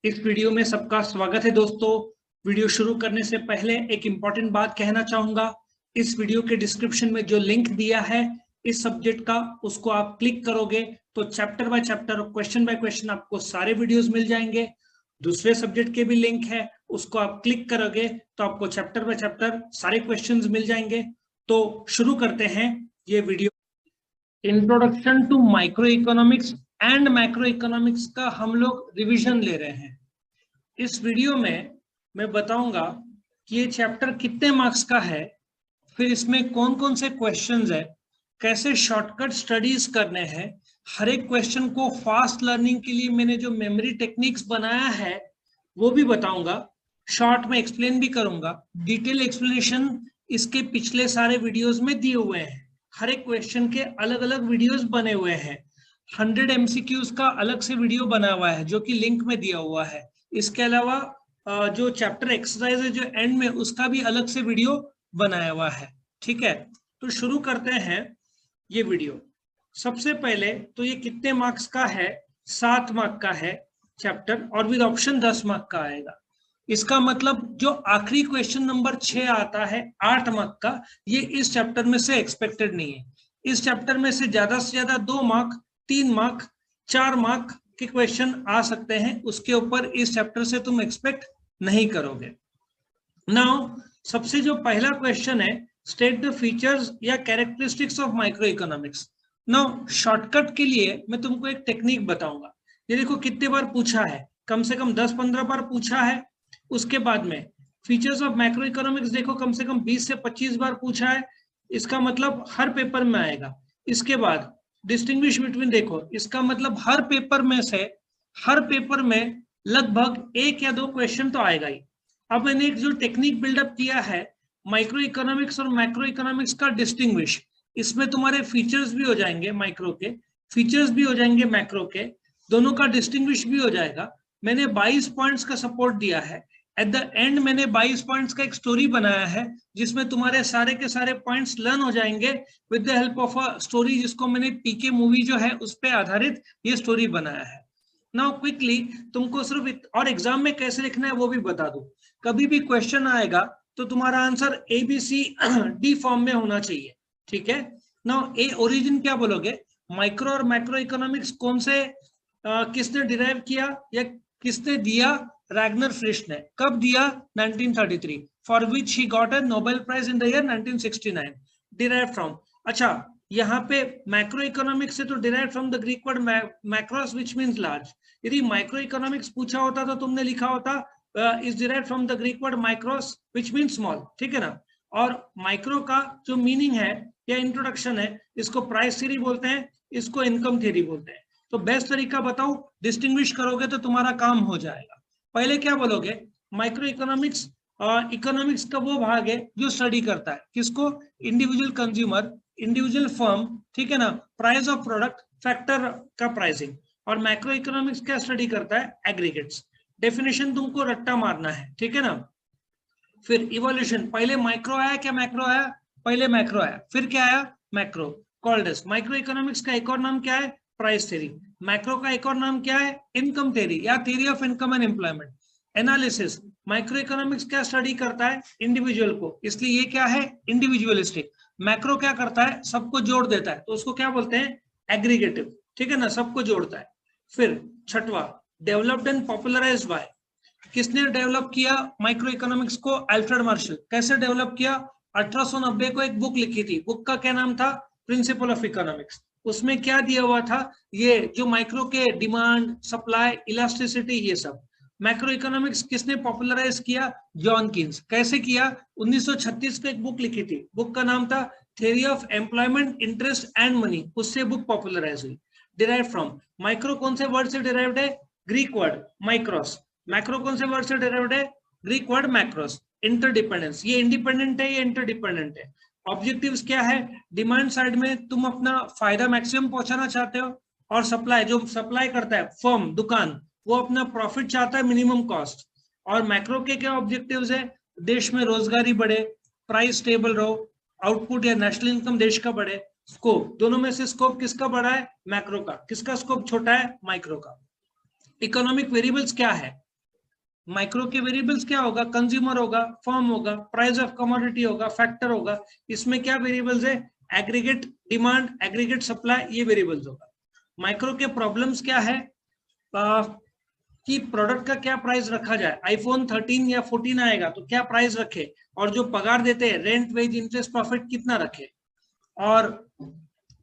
इस वीडियो में सबका स्वागत है दोस्तों। वीडियो शुरू करने से पहले एक इंपॉर्टेंट बात कहना चाहूंगा। इस वीडियो के डिस्क्रिप्शन में जो लिंक दिया है इस सब्जेक्ट का, उसको आप क्लिक करोगे तो चैप्टर बाय चैप्टर और क्वेश्चन बाय क्वेश्चन आपको सारे वीडियोस मिल जाएंगे। दूसरे सब्जेक्ट के भी लिंक है, उसको आप क्लिक करोगे तो आपको चैप्टर बाय चैप्टर सारे क्वेश्चंस मिल जाएंगे। तो शुरू करते हैं ये video. Introduction to micro economics and macro economics का हम लोग रिवीजन ले रहे हैं। इस वीडियो में मैं बताऊंगा कि ये चैप्टर कितने मार्क्स का है, फिर इसमें कौन कौन से क्वेश्चंस है, कैसे शॉर्टकट स्टडीज करने हैं। हर एक क्वेश्चन को फास्ट लर्निंग के लिए मैंने जो मेमोरी टेक्निक्स बनाया है वो भी बताऊंगा, शॉर्ट में एक्सप्लेन भी करूंगा। डिटेल एक्सप्लेनेशन इसके पिछले सारे वीडियोस में दिए हुए हैं। हर एक क्वेश्चन के अलग अलग वीडियोस बने हुए हैं। 100 MCQs का अलग से वीडियो बना हुआ है जो कि लिंक में दिया हुआ है। इसके अलावा जो चैप्टर एक्सरसाइज है जो एंड में, उसका भी अलग से वीडियो बनाया हुआ है। ठीक है, तो शुरू करते हैं ये वीडियो। सबसे पहले तो ये कितने मार्क्स का है? 7 मार्क का है चैप्टर, और विद ऑप्शन 10 मार्क का आएगा। इसका मतलब जो आखिरी क्वेश्चन नंबर 6 आता है 8 मार्क का, ये इस चैप्टर में से एक्सपेक्टेड नहीं है। इस चैप्टर में से ज्यादा 2 मार्क, 3 मार्क, 4 मार्क के क्वेश्चन आ सकते हैं। उसके ऊपर इस चैप्टर से तुम एक्सपेक्ट नहीं करोगे। नाउ सबसे जो पहला क्वेश्चन है, स्टेट द फीचर्स या characteristics of micro economics. Now shortcut के लिए मैं तुमको एक टेक्निक बताऊंगा। ये देखो कितने बार पूछा है, कम से कम 10-15 बार पूछा है। उसके बाद में फीचर्स ऑफ मैक्रो इकोनॉमिक्स देखो कम से कम 20 से 25 बार पूछा है। इसका मतलब हर पेपर में आएगा। इसके बाद डिस्टिंग्विश बिटवीन देखो, इसका मतलब हर पेपर में लगभग 1 या 2 क्वेश्चन तो आएगा ही। अब मैंने एक जो टेक्निक बिल्डअप किया है माइक्रो इकोनॉमिक्स और मैक्रो इकोनॉमिक्स का डिस्टिंग्विश, इसमें तुम्हारे फीचर्स भी हो जाएंगे, माइक्रो के फीचर्स भी हो जाएंगे, मैक्रो के दोनों का डिस्टिंग्विश भी हो जाएगा। मैंने 22 पॉइंट्स का सपोर्ट दिया है। एट द एंड मैंने 22 पॉइंट्स का एक स्टोरी बनाया है जिसमें तुम्हारे सारे के सारे पॉइंट्स लर्न हो जाएंगे with the help of a story, जिसको मैंने पीके मूवी जो है उस पर आधारित ये स्टोरी बनाया है। नाउ क्विकली तुमको सिर्फ और एग्जाम में कैसे लिखना है वो भी बता दूं। कभी भी क्वेश्चन आएगा तो तुम्हारा आंसर ABCD फॉर्म में होना चाहिए। ठीक है, नाउ ए ओरिजिन क्या बोलोगे? माइक्रो और मैक्रो इकोनॉमिक्स कौन से किसने डिराइव किया या किसने दिया? रैग्नर फ्रिश ने। कब दिया? 1933, for which he got a Nobel prize in the year 1969। Derive from, अच्छा यहाँ पे मैक्रो इकोनॉमिक्स से तो derive from the Greek word macros which means large. यदि माइक्रो इकोनॉमिक्स पूछा होता तो तुमने लिखा होता is derive from the Greek word micros which means small. ठीक है ना। और माइक्रो का जो मीनिंग है या इंट्रोडक्शन है, इसको प्राइस थ्योरी बोलते हैं, इसको इनकम थ्योरी बोलते हैं। तो बेस्ट तरीका बताओ, डिस्टिंग्विश करोगे तो तुम्हारा काम हो जाएगा। पहले क्या बोलोगे? माइक्रो इकोनॉमिक्स इकोनॉमिक्स का वो भाग है जो स्टडी करता है किसको? इंडिविजुअल कंज्यूमर, इंडिविजुअल फर्म, ठीक है ना, प्राइस ऑफ प्रोडक्ट, फैक्टर का प्राइसिंग। और मैक्रो इकोनॉमिक्स क्या स्टडी करता है? एग्रीगेट्स। डेफिनेशन तुमको रट्टा मारना है, ठीक है ना। फिर इवोल्यूशन, पहले माइक्रो आया क्या मैक्रो आया? पहले मैक्रो आया, फिर क्या आया? Macro. Called as micro economics का एक और नाम क्या है? Price theory. मैक्रो का एक और नाम क्या है? इनकम थ्योरी या theory of income and employment. Analysis, micro economics क्या स्टडी करता है? इंडिविजुअल को, इसलिए ये क्या है? इंडिविजुअलिस्टिक। मैक्रो क्या करता है? सबको जोड़ देता है, तो उसको क्या बोलते हैं? एग्रीगेटिव। ठीक है ना, सबको जोड़ता है। फिर छठवा, डेवलप्ड एंड पॉपुलराइज्ड बाय, किसने डेवलप किया माइक्रो इकोनॉमिक्स को? Alfred Marshall. कैसे डेवलप किया? 1890 को एक बुक लिखी थी, बुक का क्या नाम था? Principle of economics. उसमें क्या दिया हुआ था? ये जो माइक्रो के डिमांड, सप्लाई, इलास्टिसिटी, ये सब। मैक्रो इकोनॉमिक्स किसने पॉपुलराइज किया? John Keynes. कैसे किया? 1936 को एक बुक लिखी थी, बुक का नाम था theory of employment, interest and money, उससे बुक पॉपुलराइज हुई। डिराइव फ्रॉम, माइक्रो कौन से वर्ड से डिराइव्ड है? Greek word माइक्रोस। मैक्रो कौन से वर्ड से डिराइव्ड है? Greek word macros. इंटरडिपेंडेंस, ये इंडिपेंडेंट है, ये इंटरडिपेंडेंट है। ऑब्जेक्टिव्स क्या है? डिमांड साइड में तुम अपना फायदा मैक्सिमम पहुंचाना चाहते हो, और सप्लाई, जो सप्लाई करता है फर्म, दुकान, वो अपना प्रॉफिट चाहता है, मिनिमम कॉस्ट। और मैक्रो के क्या ऑब्जेक्टिव्स है? देश में रोजगारी बढ़े, प्राइस स्टेबल रहो, आउटपुट या नेशनल इनकम देश का बढ़े। स्कोप, दोनों में से स्कोप किसका बड़ा है? मैक्रो का। किसका स्कोप छोटा है? माइक्रो का। इकोनॉमिक वेरिएबल्स क्या है? माइक्रो के वेरिएबल्स क्या होगा, कंज्यूमर होगा, फर्म होगा, प्राइस ऑफ कमोडिटी होगा, फैक्टर होगा। इसमें क्या वेरिएबल्स है, एग्रीगेट डिमांड, एग्रीगेट सप्लाई, ये वेरिएबल्स होगा। माइक्रो के प्रॉब्लम्स क्या है कि प्रोडक्ट का क्या प्राइस रखा जाए, आईफोन 13 या 14 आएगा तो क्या प्राइस रखे, और जो पगार देते हैं रेंट वेज इंटरेस्ट प्रॉफिट कितना रखे। और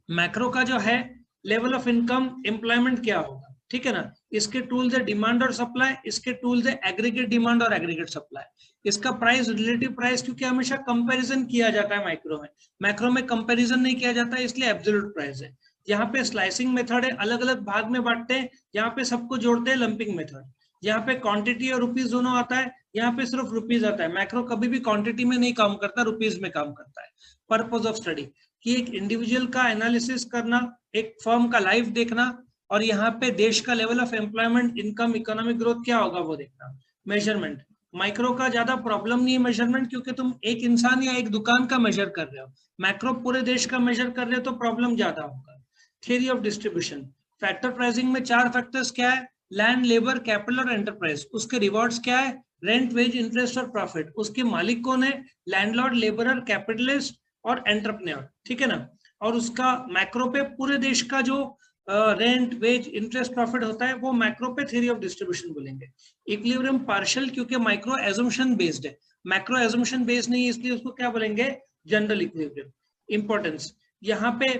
मैक्रो का जो है लेवल ऑफ इनकम एम्प्लॉयमेंट क्या होगा, ठीक है ना। इसके टूल्स है डिमांड और सप्लाई, इसके टूल्स है एग्रीगेट डिमांड और एग्रीगेट सप्लाई। इसका प्राइस रिलेटिव प्राइस, क्योंकि हमेशा कंपैरिजन किया जाता है माइक्रो में, मैक्रो में कंपैरिजन नहीं किया जाता है, इसलिए एब्सोल्यूट प्राइस है। यहाँ पे स्लाइसिंग मेथड है, अलग अलग भाग में बांटते हैं, यहाँ पे सबको जोड़ते हैं लंपिंग मेथड। यहाँ पे क्वांटिटी और रुपीज दोनों आता है, यहाँ पे सिर्फ रुपीज आता है। मैक्रो कभी भी क्वांटिटी में नहीं काम करता, रुपीज में काम करता है। पर्पज ऑफ स्टडी कि एक इंडिविजुअल का एनालिसिस करना, एक फर्म का लाइफ देखना, और यहाँ पे देश का level of employment, income, economic growth क्या होगा वो देखना। मेजरमेंट, माइक्रो का ज्यादा प्रॉब्लम नहीं है मेजरमेंट, क्योंकि तुम एक इंसान या एक दुकान का मेजर कर रहे हो। मैक्रो पूरे देश का मेजर कर रहे हो तो प्रॉब्लम ज्यादा होगा। Theory of distribution, factor pricing में 4 फैक्टर्स क्या है, लैंड, लेबर, कैपिटल और एंटरप्राइज। उसके रिवॉर्ड्स क्या है, रेंट, वेज, इंटरेस्ट और प्रॉफिट। उसके मालिक कौन है, लैंडलॉर्ड, लेबरर, कैपिटलिस्ट और एंटरप्रेन्योर, ठीक है ना। और उसका मैक्रो पे पूरे देश का जो रेंट, वेज, इंटरेस्ट, प्रॉफिट होता है वो मैक्रो पे थ्योरी ऑफ डिस्ट्रीब्यूशन बोलेंगे। इक्विलिब्रियम पार्शियल, क्योंकि माइक्रो एजम्पशन बेस्ड है, मैक्रो एजम्पशन बेस्ड नहीं है, इसलिए उसको क्या बोलेंगे, जनरल इक्विलिब्रियम। इंपॉर्टेंस, यहाँ पे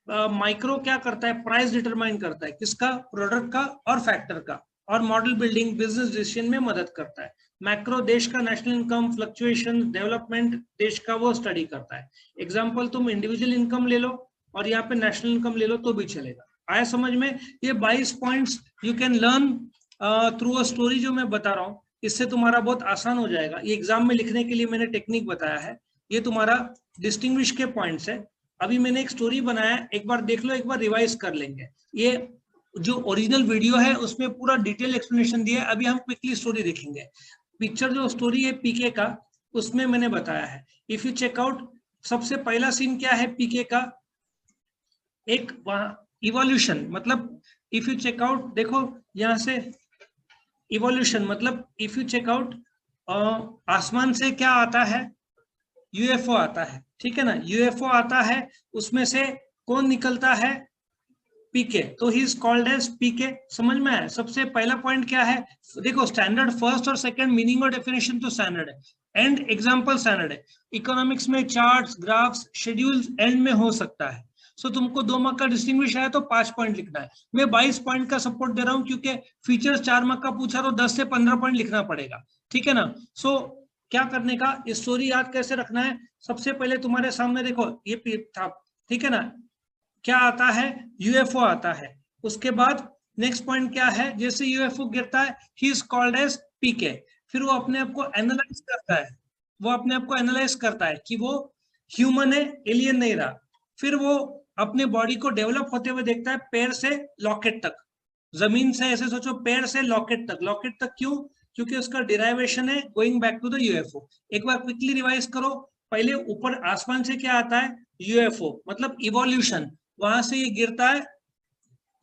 माइक्रो क्या करता है, प्राइस डिटरमाइन करता है, किसका, प्रोडक्ट का और फैक्टर का, और मॉडल बिल्डिंग, बिजनेस डिसीजन में मदद करता है। मैक्रो देश का नेशनल इनकम, फ्लक्चुएशन, डेवलपमेंट देश का वो स्टडी करता है। एग्जांपल तुम इंडिविजुअल इनकम ले लो और यहाँ पे नेशनल इनकम ले लो तो भी चलेगा। आया समझ में। ये 22 points you can learn through a story जो मैं बता रहा हूँ, इससे तुम्हारा बहुत आसान हो जाएगा। ये एग्जाम में लिखने के लिए मैंने टेक्निक बताया है, ये तुम्हारा डिस्टिंग्विश के पॉइंट्स है। अभी मैंने एक स्टोरी बनाया, एक बार देख लो, एक बार रिवाइज कर लेंगे। ये जो ओरिजिनल वीडियो है उसमें पूरा डिटेल एक्सप्लेनेशन दिया है, अभी हम क्विकली स्टोरी देखेंगे। पिक्चर जो स्टोरी है पीके का, उसमें मैंने बताया है। इफ यू चेकआउट, सबसे पहला सीन क्या है पीके का, एक इवोल्यूशन, मतलब इफ यू चेकआउट, देखो यहां से इवोल्यूशन मतलब इफ यू चेकआउट, आसमान से क्या आता है, यूएफओ आता है, ठीक है ना। यूएफओ आता है, उसमें से कौन निकलता है, पीके, तो ही इज कॉल्ड एज पीके। समझ में आया। सबसे पहला पॉइंट क्या है, देखो स्टैंडर्ड फर्स्ट और सेकंड मीनिंग और डेफिनेशन तो स्टैंडर्ड है, एंड एग्जांपल स्टैंडर्ड है। इकोनॉमिक्स में चार्ट्स, ग्राफ्स, शेड्यूल्स एंड में हो सकता है। सो तुमको 2 मार्क का डिस्टिंग्विश है तो 5 पॉइंट लिखना है। मैं 22 पॉइंट का सपोर्ट दे रहा हूँ, क्योंकि फीचर्स 4 मार्क का पूछा तो 10 से 15 पॉइंट लिखना पड़ेगा, ठीक है ना। सो क्या करने का, स्टोरी याद कैसे रखना है, सबसे पहले तुम्हारे सामने देखो ये था, ठीक है ना। क्या आता है, यूएफओ आता है। उसके बाद नेक्स्ट पॉइंट क्या है, जैसे यूएफओ गिरता है, ही इज कॉल्ड एज पीके। फिर वो अपने आप को एनालाइज करता है, वो अपने आप को एनालाइज करता है कि वो ह्यूमन है, एलियन नहीं रहा। फिर वो अपने बॉडी को डेवलप होते हुए देखता है, पैर से लॉकेट तक, जमीन से ऐसे सोचो, पैर से लॉकेट तक। लॉकेट तक क्यों, क्योंकि उसका डिराइवेशन है going back to the UFO. एक बार क्विकली रिवाइज करो, पहले ऊपर आसमान से क्या आता है, यूएफओ, मतलब इवोल्यूशन, वहां से ये गिरता है,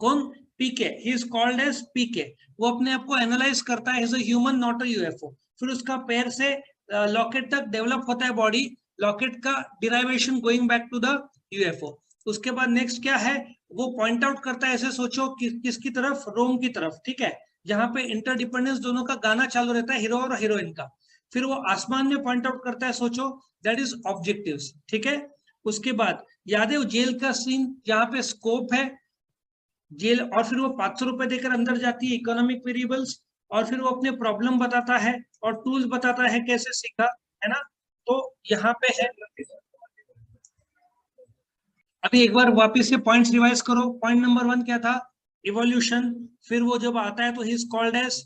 कौन, PK, he is called as PK. वो अपने आप को एनालाइज करता है, is a human not a UFO. फिर उसका पैर से लॉकेट तक डेवलप होता है बॉडी, लॉकेट का derivation going back to the UFO. उसके बाद नेक्स्ट क्या है, वो पॉइंट आउट करता है, ऐसे सोचो किसकी तरफ, रोम की तरफ, ठीक है, जहां पे इंटरडिपेंडेंस दोनों का गाना चालू रहता है, हीरो और हीरोइन का। फिर वो आसमान में पॉइंट आउट करता है, सोचो, दैट इज ऑब्जेक्टिव्स, ठीक है। उसके बाद याद है वो जेल का सीन, जहां पे स्कोप है जेल, और फिर वो 500 रुपए देकर अंदर जाती है, इकोनॉमिक वेरिएबल्स, और फिर वो अपने प्रॉब्लम बताता है और टूल्स बताता है कैसे सीखा, है ना। तो यहाँ पे है, अभी एक बार वापस से पॉइंट्स रिवाइज करो। पॉइंट नंबर 1 क्या था, इवोल्यूशन। फिर वो जब आता है तो ही इज कॉल्ड एज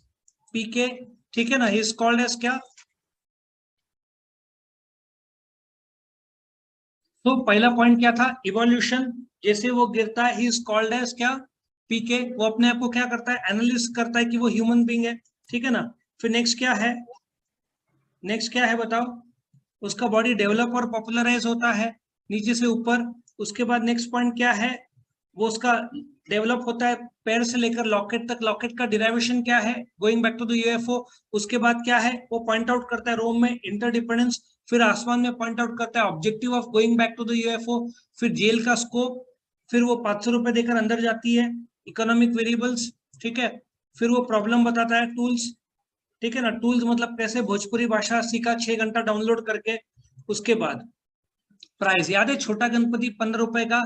पीके, ठीक है ना, ही इज कॉल्ड एज क्या, तो पहला पॉइंट क्या था, इवोल्यूशन। जैसे वो गिरता है, ही इज कॉल्ड एज क्या, पीके। वो अपने आप को क्या करता है, एनालिस करता है कि वो ह्यूमन बीइंग है, ठीक है ना। फिर नेक्स्ट क्या है, नेक्स्ट क्या है बताओ, उसका बॉडी डेवलप और पॉपुलराइज होता है नीचे से ऊपर। उसके बाद नेक्स्ट पॉइंट क्या है, वो उसका डेवलप होता है पैर से लेकर लॉकेट तक। लॉकेट का डिराइवेशन क्या है, going back to the UFO. उसके बाद क्या है, वो पॉइंट आउट करता है रोम में इंटरडिपेंडेंस। फिर आसमान में पॉइंट आउट करता है objective of going back to the UFO. फिर जेल का स्कोप, फिर वो 500 रुपए देकर अंदर जाती है। इकोनॉमिक वेरिएबल्स, ठीक है। फिर वो प्रॉब्लम बताता है, टूल्स, ठीक है ना। टूल्स मतलब कैसे भोजपुरी भाषा सीखा 6 घंटा डाउनलोड करके। उसके बाद प्राइस याद है, छोटा गणपति 15 रुपए का,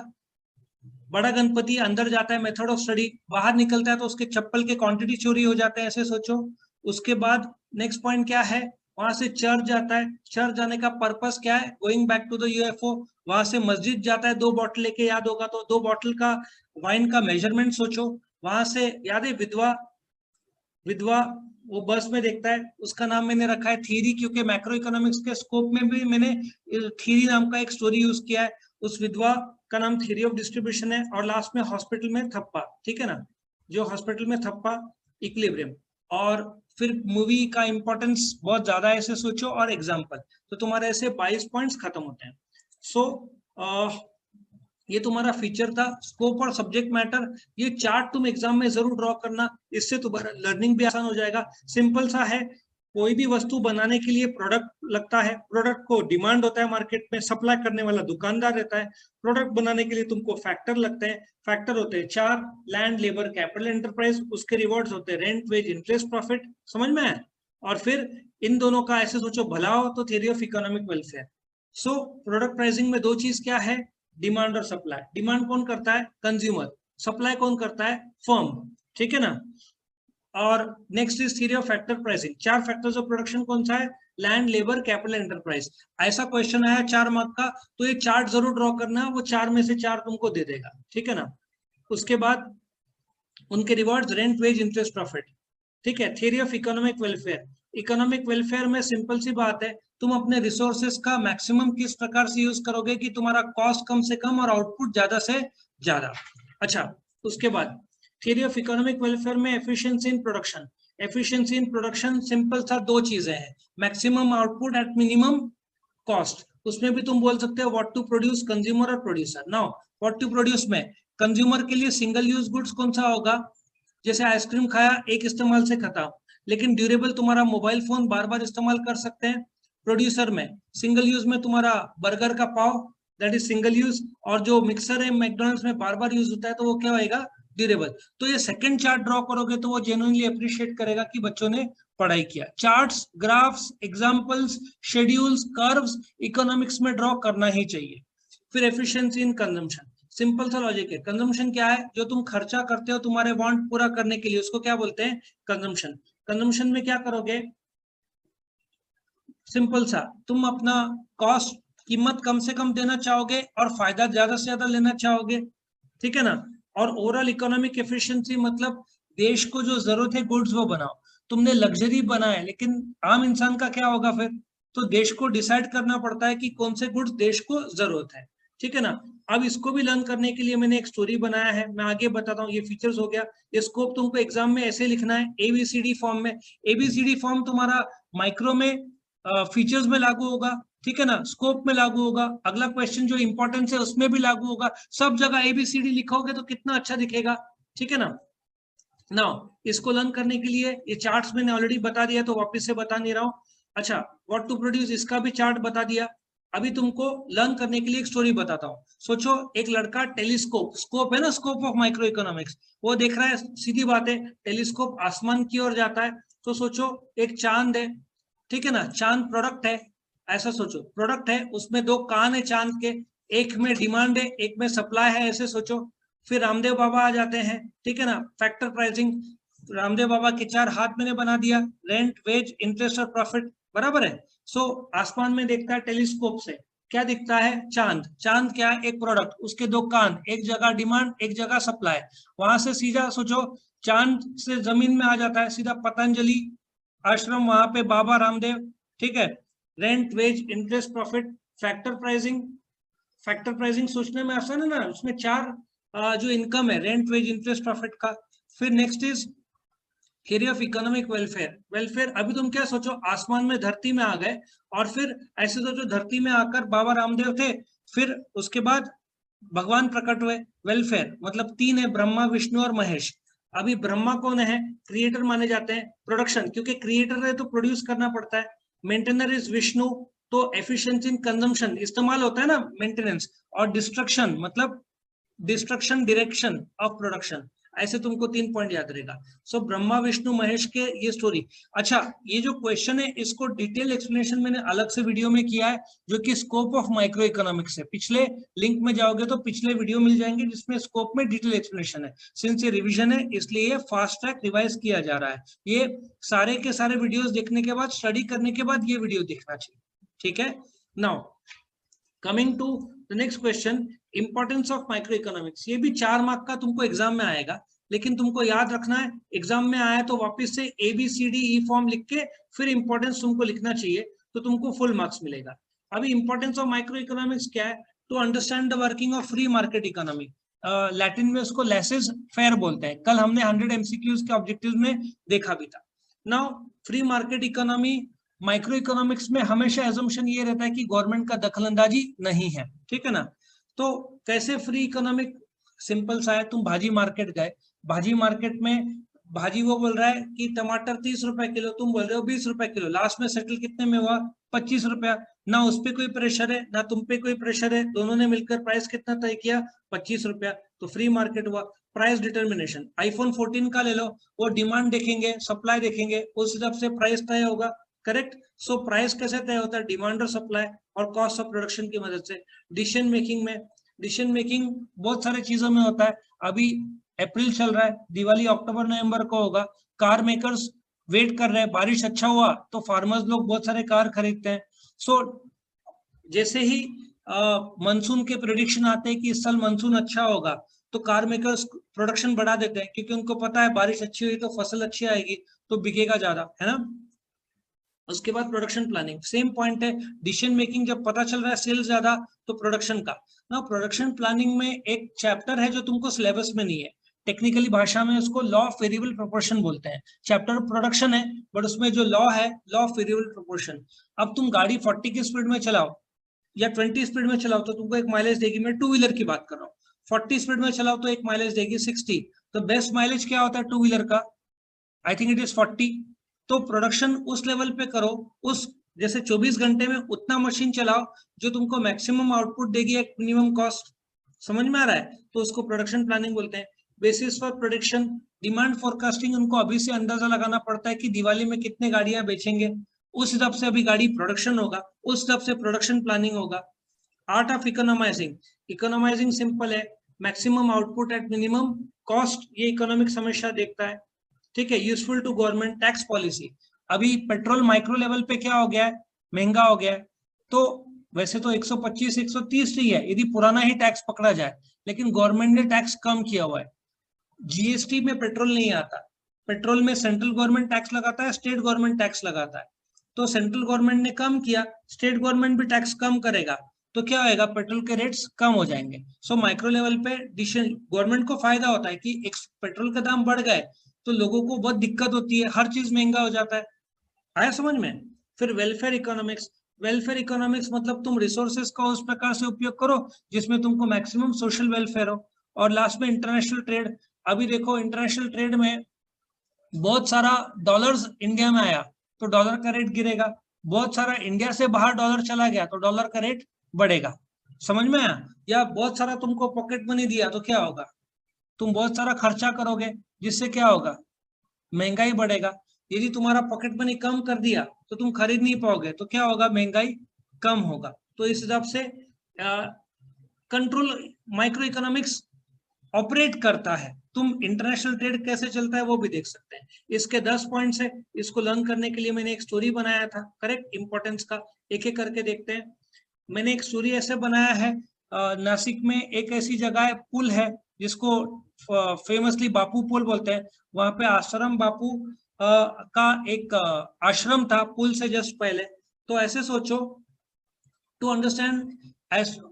बड़ा गणपति अंदर जाता है मेथड ऑफ स्टडी, बाहर निकलता है तो उसके चप्पल के क्वांटिटी चोरी हो जाते हैं, ऐसे सोचो। उसके बाद नेक्स्ट पॉइंट क्या है, वहां से चर्च जाता है, चर्च जाने का पर्पस क्या है, going back to the UFO. वहां से मस्जिद जाता है 2 बॉटल लेके, याद होगा तो 2 बॉटल का वाइन का मेजरमेंट सोचो। वहां से याद है विधवा, विधवा वो बस में देखता है, उसका नाम मैंने रखा है थीरी, क्योंकि मैक्रो इकोनॉमिक्स के स्कोप में भी मैंने थीरी नाम का एक स्टोरी यूज किया है। उस विधवा का नाम थ्योरी ऑफ डिस्ट्रीब्यूशन है। और लास्ट में हॉस्पिटल में थप्पा, ठीक है ना, जो हॉस्पिटल में थप्पा, इक्विलिब्रियम। और फिर मूवी का इंपॉर्टेंस बहुत ज्यादा है, ऐसे सोचो, और एग्जाम्पल। तो तुम्हारे ऐसे 22 पॉइंट्स खत्म होते हैं। सो ये तुम्हारा फीचर था, स्कोप और सब्जेक्ट मैटर। ये चार्ट तुम एग्जाम में जरूर ड्रॉ करना, इससे तुम्हारा लर्निंग भी आसान हो जाएगा। सिंपल सा है, कोई भी वस्तु बनाने के लिए प्रोडक्ट लगता है, प्रोडक्ट को डिमांड होता है मार्केट में, सप्लाई करने वाला दुकानदार रहता है। प्रोडक्ट बनाने के लिए तुमको फैक्टर लगते हैं, फैक्टर होते हैं 4, लैंड, लेबर, कैपिटल, एंटरप्राइज। उसके रिवॉर्ड्स होते हैं रेंट, वेज, इंटरेस्ट, प्रॉफिट। समझ में आया? और फिर इन दोनों का ऐसे सोचो, भला हो तो theory of economic welfare. So product pricing में 2 चीज क्या है, डिमांड और सप्लाई। डिमांड कौन करता है, कंज्यूमर। सप्लाई कौन करता है, फर्म, ठीक है ना। और next is theory of factor pricing. 4 factors of production कौन सा है, लैंड, लेबर, कैपिटल, एंटरप्राइज। ऐसा क्वेश्चन आया 4 मार्क का, तो ये चार्ट जरूर ड्रॉ करना, वो 4 में से 4 तुमको दे देगा, ठीक है ना। उसके बाद उनके rewards rent, wage, interest, profit, ठीक है। Theory of economic welfare. Economic welfare में सिंपल सी बात है, तुम अपने रिसोर्सेस का मैक्सिमम किस प्रकार से यूज करोगे कि तुम्हारा कॉस्ट कम से कम और आउटपुट ज्यादा से ज्यादा। अच्छा, उसके बाद थ्योरी ऑफ इकोनॉमिक वेलफेयर में efficiency in production. Efficiency in production simple सा 2 चीजें हैं, maximum output at minimum cost. उसमें भी तुम बोल सकते हो व्हाट टू प्रोड्यूस, कंज्यूमर और producer. Now what to produce में कंज्यूमर के लिए सिंगल यूज गुड्स कौन सा होगा, जैसे आइसक्रीम खाया एक इस्तेमाल से खत्म, लेकिन ड्यूरेबल तुम्हारा मोबाइल फोन बार बार इस्तेमाल कर सकते हैं। प्रोड्यूसर में सिंगल यूज में तुम्हारा बर्गर का पाव, दैट इज सिंगल यूज। और जो मिक्सर है मैकडोनल्ड्स में बार बार यूज होता है, तो वो क्या होएगा, ड्यूरेबल। तो ये सेकंड चार्ट ड्रॉ करोगे तो वो जेन्युइनली अप्रिशिएट करेगा कि बच्चों ने पढ़ाई किया। Charts, graphs, examples, schedules, curves economics में ड्रॉ करना ही चाहिए। फिर एफिशिएंसी इन कंजम्पशन। सिंपल सा लॉजिक है, कंजम्पशन क्या है, जो तुम खर्चा करते हो तुम्हारे वांट पूरा करने के लिए, उसको क्या बोलते हैं, कंजम्पशन। कंजम्पशन में क्या करोगे, सिंपल सा, तुम अपना कॉस्ट, कीमत कम से कम देना चाहोगे और फायदा ज्यादा से ज्यादा लेना चाहोगे, ठीक है ना। और ओवरऑल इकोनॉमिक एफिशिएंसी मतलब देश को जो जरूरत है गुड्स वो बनाओ। तुमने लग्जरी बनाया, लेकिन आम इंसान का क्या होगा फिर, तो देश को डिसाइड करना पड़ता है कि कौन से गुड्स देश को जरूरत है, ठीक है ना। अब इसको भी लर्न करने के लिए मैंने एक स्टोरी बनाया है, मैं आगे बताता हूँ। ये फीचर्स हो गया, ये स्कोप तुमको एग्जाम में ऐसे लिखना है, एबीसीडी फॉर्म में। एबीसीडी फॉर्म तुम्हारा माइक्रो में फीचर्स में लागू होगा, ठीक है ना, स्कोप में लागू होगा, अगला क्वेश्चन जो इंपॉर्टेंस है उसमें भी लागू होगा। सब जगह एबीसीडी लिखोगे तो कितना अच्छा दिखेगा, ठीक है ना। नाउ इसको लर्न करने के लिए ये चार्ट्स मैंने ऑलरेडी बता दिया, तो वापस से बता नहीं रहा हूँ। अच्छा, व्हाट टू प्रोड्यूस, इसका भी चार्ट बता दिया। अभी तुमको लर्न करने के लिए एक स्टोरी बताता हूँ। सोचो एक लड़का टेलीस्कोप, स्कोप है ना, स्कोप ऑफ माइक्रो इकोनॉमिक्स, वो देख रहा है। सीधी बात है, टेलीस्कोप आसमान की ओर जाता है, तो सोचो एक चांद है, ठीक है ना, चांद प्रोडक्ट है। ऐसा सोचो, प्रोडक्ट है, उसमें 2 कान है चांद के, एक में डिमांड है एक में सप्लाई है, ऐसे सोचो। फिर रामदेव बाबा आ जाते हैं, ठीक है ना, फैक्टर प्राइसिंग। रामदेव बाबा के 4 हाथ मैंने बना दिया, रेंट, वेज, इंटरेस्ट और प्रॉफिट, बराबर है। सो आसमान में देखता है टेलीस्कोप से, क्या दिखता है, चांद। चांद क्या है, एक प्रोडक्ट, उसके 2 कान, एक जगह डिमांड एक जगह सप्लाई। वहां से सीधा सोचो, चांद से जमीन में आ जाता है सीधा पतंजलि आश्रम, वहां पे बाबा रामदेव, ठीक है। Rent, wage, interest, profit, factor pricing. Factor pricing सोचने में आसान है ना, उसमें 4 जो इनकम है, रेंट, वेज, इंटरेस्ट, प्रॉफिट का। फिर next is theory of economic welfare. Welfare, अभी तुम क्या सोचो, आसमान में धरती में आ गए, और फिर ऐसे सोचो धरती में आकर बाबा रामदेव थे, फिर उसके बाद भगवान प्रकट हुए, वेलफेयर मतलब 3 है, ब्रह्मा विष्णु और महेश। अभी ब्रह्मा कौन है? क्रिएटर माने जाते हैं। प्रोडक्शन, क्योंकि क्रिएटर है तो प्रोड्यूस करना पड़ता है। मेंटेनर इज विष्णु, तो एफिशिएंसी इन कंजम्पशन, इस्तेमाल होता है ना मेंटेनेंस। और डिस्ट्रक्शन मतलब डिस्ट्रक्शन डायरेक्शन ऑफ प्रोडक्शन। ऐसे तुमको 3 पॉइंट याद रहेगा। सो ब्रह्मा विष्णु महेश के ये स्टोरी। अच्छा, ये जो क्वेश्चन है इसको डिटेल एक्सप्लेनेशन मैंने अलग से वीडियो में किया है, जो कि स्कोप ऑफ माइक्रो इकोनॉमिक्स है। पिछले लिंक में जाओगे तो पिछले वीडियो मिल जाएंगे जिसमें स्कोप में डिटेल एक्सप्लेनेशन है। सिंस ये रिविजन है इसलिए ये फास्ट ट्रैक रिवाइज किया जा रहा है। ये सारे के सारे वीडियोस देखने के बाद, स्टडी करने के बाद ये वीडियो देखना चाहिए। ठीक है, now coming to the next question, importance of micro economics. ये भी 4 मार्क का तुमको एग्जाम में आएगा, लेकिन तुमको याद रखना है एग्जाम में आया तो वापस से ABCDE फॉर्म लिख के फिर इंपॉर्टेंस तुमको लिखना चाहिए, तो तुमको फुल मार्क्स मिलेगा। अभी इंपॉर्टेंस ऑफ माइक्रो इकोनॉमिक्स क्या है? To understand the working of free market economy. लैटिन में उसको लेसेस फेयर बोलते हैं। कल हमने 100 MCQs के ऑब्जेक्टिव्स में देखा भी था। Now free market economy micro economics में हमेशा एजम्पशन ये रहता है कि गवर्नमेंट का दखलंदाजी नहीं है, ठीक है ना। तो कैसे फ्री इकोनॉमिक? सिंपल सा है, तुम भाजी मार्केट गए, भाजी मार्केट में भाजी वो बोल रहा है कि टमाटर 30 रुपए किलो, तुम बोल रहे हो 20 रुपए किलो, लास्ट में सेटल कितने में हुआ? 25 रुपया। ना उस पर कोई प्रेशर है ना तुम पे कोई प्रेशर है, दोनों ने मिलकर प्राइस कितना तय किया? 25 रुपया। तो फ्री मार्केट हुआ। प्राइस डिटर्मिनेशन, आईफोन 14 का ले लो, वो डिमांड देखेंगे, सप्लाई देखेंगे, उस हिसाब से प्राइस तय होगा। करेक्ट। सो प्राइस कैसे तय होता है? डिमांड और सप्लाई और कॉस्ट ऑफ प्रोडक्शन की मदद से। डिसीजन मेकिंग में, डिसीजन मेकिंग बहुत सारे चीजों में होता है। अभी अप्रैल चल रहा है, दिवाली अक्टूबर नवंबर को होगा। कार मेकर्स वेट कर रहे हैं, बारिश अच्छा हुआ तो फार्मर्स लोग बहुत सारे कार खरीदते हैं। सो जैसे ही मानसून के प्रेडिक्शन आते हैं कि इस साल मानसून अच्छा होगा, तो कार मेकर्स प्रोडक्शन बढ़ा देते हैं, क्योंकि उनको पता है बारिश अच्छी हुई तो फसल अच्छी आएगी, तो बिकेगा ज्यादा, है ना। उसके बाद प्रोडक्शन प्लानिंग, सेम पॉइंट है। डिसीजन मेकिंग जब पता चल रहा है सेल्स ज्यादा, तो प्रोडक्शन का ना, प्रोडक्शन प्लानिंग में एक चैप्टर है जो तुमको सिलेबस में नहीं है। टेक्निकली भाषा में उसको लॉ ऑफ वेरिएबल प्रोपोर्शन बोलते हैं। चैप्टर प्रोडक्शन है, बट उसमें जो लॉ है, लॉ ऑफ वेरिएबल प्रोपोर्शन। अब तुम गाड़ी 40 की स्पीड में चलाओ या 20 स्पीड में चलाओ तो तुमको एक माइलेज देगी। मैं टू व्हीलर की बात कर रहा हूँ। 40 स्पीड में चलाओ तो एक माइलेज देगी 60। तो बेस्ट माइलेज क्या होता है टू व्हीलर का? I think it is 40। तो प्रोडक्शन उस लेवल पे करो, उस जैसे 24 घंटे में उतना मशीन चलाओ जो तुमको मैक्सिमम आउटपुट देगी एक मिनिमम कॉस्ट। समझ में आ रहा है? तो उसको प्रोडक्शन प्लानिंग बोलते हैं। Basis for production, demand forecasting, उनको अभी से अंदाजा लगाना पड़ता है कि दिवाली में कितने गाड़ियां बेचेंगे, उस हिसाब से अभी गाड़ी प्रोडक्शन होगा, उस हिसाब से प्रोडक्शन प्लानिंग होगा। Art of economising, economising simple है, maximum output at minimum cost, ये इकोनॉमिक हमेशा देखता है। ठीक है, useful to government, tax policy. अभी पेट्रोल माइक्रो लेवल पे क्या हो गया है? महंगा हो गया है। तो वैसे तो 125 130 ही है यदि पुराना ही टैक्स पकड़ा जाए, लेकिन गवर्नमेंट ने टैक्स कम किया हुआ है। जीएसटी में पेट्रोल नहीं आता। पेट्रोल में सेंट्रल गवर्नमेंट टैक्स लगाता है, स्टेट गवर्नमेंट टैक्स लगाता है। तो सेंट्रल गवर्नमेंट ने कम किया, स्टेट गवर्नमेंट भी टैक्स कम करेगा, तो क्या होगा? पेट्रोल के रेट्स कम हो जाएंगे। सो माइक्रो लेवल पे गवर्नमेंट को फायदा होता है कि एक पेट्रोल का दाम बढ़ गए तो लोगों को बहुत दिक्कत होती है, हर चीज महंगा हो जाता है। आया समझ में? फिर वेलफेयर इकोनॉमिक्स, वेलफेयर इकोनॉमिक्स मतलब तुम रिसोर्सेज का उस प्रकार से उपयोग करो जिसमें तुमको मैक्सिमम सोशल वेलफेयर हो। और लास्ट में इंटरनेशनल ट्रेड। अभी देखो इंटरनेशनल ट्रेड में बहुत सारा डॉलर्स इंडिया में आया तो डॉलर का रेट गिरेगा, बहुत सारा इंडिया से बाहर डॉलर चला गया तो डॉलर का रेट बढ़ेगा। समझ में आया? या बहुत सारा तुमको पॉकेट मनी दिया तो क्या होगा? तुम बहुत सारा खर्चा करोगे जिससे क्या होगा? महंगाई बढ़ेगा। यदि तुम्हारा पॉकेट मनी कम कर दिया तो तुम खरीद नहीं पाओगे, तो क्या होगा? महंगाई कम होगा। तो इस हिसाब से कंट्रोल माइक्रो इकोनॉमिक्स ऑपरेट करता है। तुम इंटरनेशनल ट्रेड कैसे चलता है वो भी देख सकते हैं। इसके 10 पॉइंट्स है, इसको लर्न करने के लिए मैंने एक स्टोरी बनाया था। करेक्ट, इंपॉर्टेंस का एक एक करके देखते हैं। मैंने एक स्टोरी ऐसे बनाया है, नासिक में एक ऐसी जगह है, पुल है जिसको फेमसली बापू पुल बोलते हैं। वहां पे आश्रम बापू का एक आश्रम था पुल से जस्ट पहले। तो ऐसे सोचो, टू अंडरस्टैंड,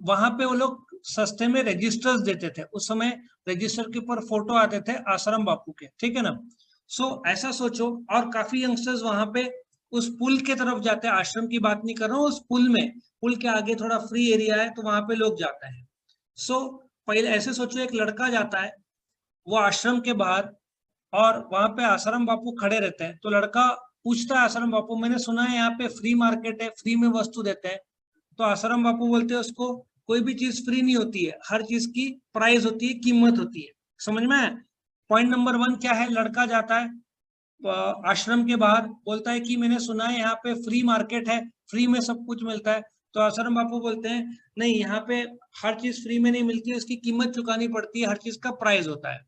वहां पे वो लोग सस्ते में रजिस्टर्स देते थे। उस समय रजिस्टर के ऊपर फोटो आते थे आश्रम बापू के, ठीक है ना। सो ऐसा सोचो, और काफी यंगस्टर्स वहां पे उस पुल के तरफ जाते हैं। आश्रम की बात नहीं कर रहा हूँ, उस पुल में, पुल के आगे थोड़ा फ्री एरिया है तो वहां पे लोग जाते हैं। सो पहले ऐसे सोचो, एक लड़का जाता है वो आश्रम के बाहर, और वहां पे आश्रम बापू खड़े रहते हैं। तो लड़का पूछता है आश्रम बापू, मैंने सुना है यहाँ पे फ्री मार्केट है, फ्री में वस्तु देते हैं। तो आश्रम बापू बोलते हैं उसको, कोई भी चीज फ्री नहीं होती है, हर चीज की प्राइस होती है, कीमत होती है। समझ में आया? पॉइंट नंबर 1 क्या है? लड़का जाता है आश्रम के बाहर, बोलता है कि मैंने सुना है यहाँ पे फ्री मार्केट है, फ्री में सब कुछ मिलता है। तो आश्रम बापू बोलते हैं नहीं, यहाँ पे हर चीज फ्री में नहीं मिलती है, उसकी कीमत चुकानी पड़ती है, हर चीज का प्राइस होता है।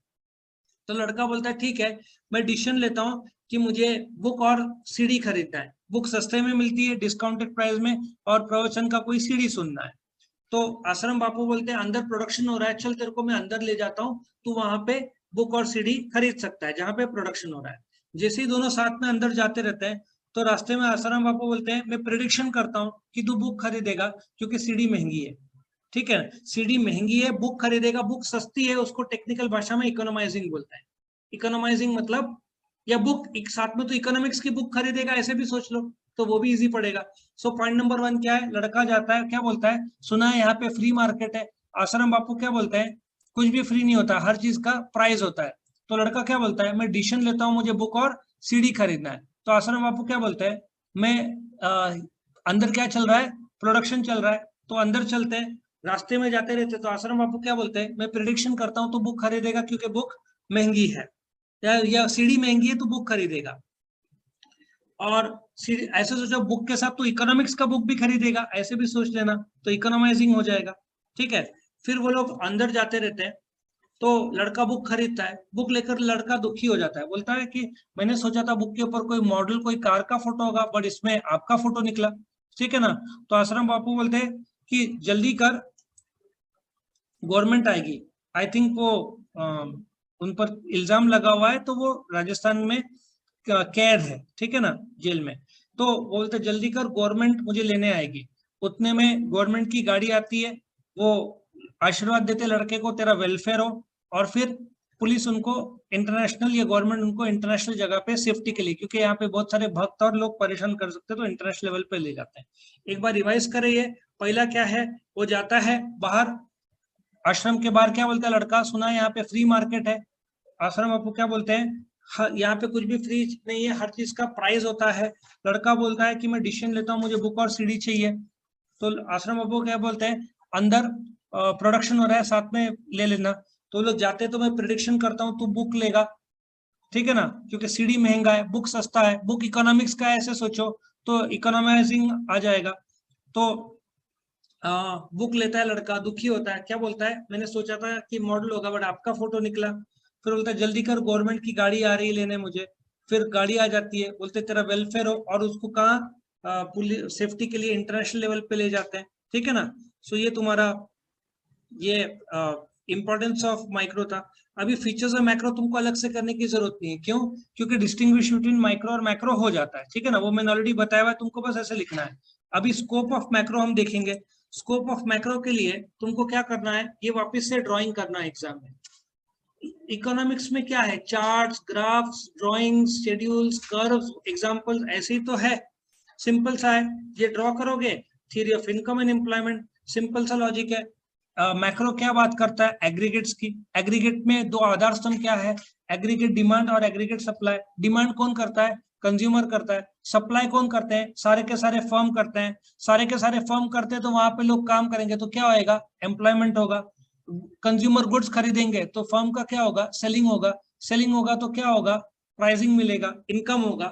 तो लड़का बोलता है ठीक है, मैं डिसीजन लेता हूँ कि मुझे बुक और सीडी खरीदना है। बुक सस्ते में मिलती है डिस्काउंटेड प्राइस में, और प्रवचन का कोई सीडी सुनना है। तो आश्रम बापू बोलते हैं अंदर प्रोडक्शन हो रहा है, चल तेरे को मैं अंदर ले जाता हूँ, तू वहां पे बुक और सीडी खरीद सकता है जहाँ पे प्रोडक्शन हो रहा है। जैसे ही दोनों साथ में अंदर जाते रहते हैं, तो रास्ते में आश्रम बापू बोलते हैं मैं प्रिडिक्शन करता हूँ कि तू बुक खरीदेगा, क्योंकि सीडी महंगी है। ठीक है, सीडी महंगी है, बुक खरीदेगा, बुक सस्ती है, उसको टेक्निकल भाषा में इकोनोमाइजिंग बोलता है। इकोनोमाइजिंग मतलब, या बुक एक साथ में तो इकोनॉमिक्स की बुक खरीदेगा, ऐसे भी सोच लो, तो वो भी इजी पड़ेगा। सो पॉइंट नंबर 1 क्या है? लड़का जाता है, क्या बोलता है? सुना है यहाँ पे फ्री मार्केट है। आश्रम बापू क्या बोलते हैं? कुछ भी फ्री नहीं होता, हर चीज का प्राइस होता है। तो लड़का क्या बोलता है? मैं डिसीजन लेता हूँ, मुझे बुक और सीडी खरीदना है। तो आश्रम बापू क्या बोलते हैं? मैं अंदर क्या चल रहा है? प्रोडक्शन चल रहा है, तो अंदर चलते हैं। रास्ते में जाते रहते, तो आश्रम बापू क्या बोलते हैं? मैं प्रिडिक्शन करता हूँ तो बुक खरीदेगा, क्योंकि बुक महंगी है, या सीडी महंगी है तो बुक खरीदेगा। और ऐसे सोचो, बुक के साथ तो इकोनॉमिक्स का बुक भी खरीदेगा, ऐसे भी सोच लेना, तो इकोनॉमाइजिंग हो जाएगा। ठीक है, फिर वो लोग अंदर जाते रहते हैं। तो लड़का बुक खरीदता है, बुक लेकर लड़का दुखी हो जाता है, बोलता है कि मैंने सोचा था बुक के ऊपर कोई मॉडल, कोई कार का फोटो होगा, बट इसमें आपका फोटो निकला। ठीक है ना? तो आश्रम बापू बोलते हैं कि जल्दी कर, गवर्नमेंट आएगी। आई थिंक वो उन पर इल्जाम लगा हुआ है, तो वो राजस्थान में कैद है, ठीक है ना, जेल में। तो बोलते जल्दी कर, गवर्नमेंट मुझे लेने आएगी। उतने में गवर्नमेंट की गाड़ी आती है, वो आशीर्वाद देते लड़के को, तेरा वेलफेयर हो। और फिर पुलिस उनको इंटरनेशनल, या गवर्नमेंट उनको इंटरनेशनल जगह पे सेफ्टी के लिए, क्योंकि यहाँ पे बहुत सारे भक्त और लोग परेशान कर सकते हैं, तो इंटरनेशनल लेवल पे ले जाते हैं। एक बार रिवाइज करें, ये पहला क्या है? वो जाता है बाहर, आश्रम के बाहर, क्या बोलता है लड़का? सुना है यहाँ पे फ्री मार्केट है। आश्रम बापू क्या बोलते हैं? यहाँ पे कुछ भी फ्री नहीं है, हर चीज का प्राइस होता है। लड़का बोलता है कि मैं डिसीजन लेता हूँ, मुझे बुक और सीडी चाहिए। तो आश्रम बापू क्या बोलते हैं? अंदर प्रोडक्शन हो रहा है, साथ में ले लेना। तो लोग जाते हैं, तो मैं प्रिडिक्शन करता हूँ तू बुक लेगा, ठीक है ना, क्योंकि सीडी महंगा है, बुक सस्ता है, बुक इकोनॉमिक्स का है, ऐसे सोचो, तो इकोनॉमाइजिंग आ जाएगा। तो बुक लेता है लड़का, दुखी होता है, क्या बोलता है? मैंने सोचा था कि मॉडल होगा, बट आपका फोटो निकला। फिर बोलता है जल्दी कर, गवर्नमेंट की गाड़ी आ रही है लेने मुझे। फिर गाड़ी आ जाती है, बोलते तेरा वेलफेयर हो, और उसको कहाँ पुलिस सेफ्टी के लिए इंटरनेशनल लेवल पे ले जाते हैं। ठीक है ना? सो ये तुम्हारा ये इंपॉर्टेंस ऑफ माइक्रो था। अभी फीचर्स ऑफ मैक्रो तुमको अलग से करने की जरूरत नहीं है। क्यों? क्योंकि डिस्टिंग्विश बिटवीन माइक्रो और मैक्रो हो जाता है, ठीक है ना, वो मैंने ऑलरेडी बताया हुआ है, तुमको बस ऐसे लिखना है। अभी स्कोप ऑफ मैक्रो हम देखेंगे। स्कोप ऑफ मैक्रो के लिए तुमको क्या करना है? ये वापस से ड्राइंग करना है एग्जाम में। इकोनॉमिक्स में क्या है? Charts, graphs, drawings, schedules, curves, examples, ऐसे ही तो है, सिंपल सा है। ये ड्रॉ करोगे, theory of income and employment, simple सा लॉजिक है। मैक्रो क्या बात करता है? एग्रीगेट्स की। एग्रीगेट में दो आधार स्तंभ क्या है? एग्रीगेट डिमांड और एग्रीगेट सप्लाई। डिमांड कौन करता है? कंज्यूमर करता है। सप्लाई कौन करते हैं? सारे के सारे फर्म करते हैं। सारे के सारे फर्म करते हैं, तो वहां पे लोग काम करेंगे, तो क्या होएगा? एम्प्लॉयमेंट होगा। कंज्यूमर गुड्स खरीदेंगे, तो फर्म का क्या होगा? सेलिंग होगा। सेलिंग होगा तो क्या होगा? प्राइसिंग मिलेगा, इनकम होगा।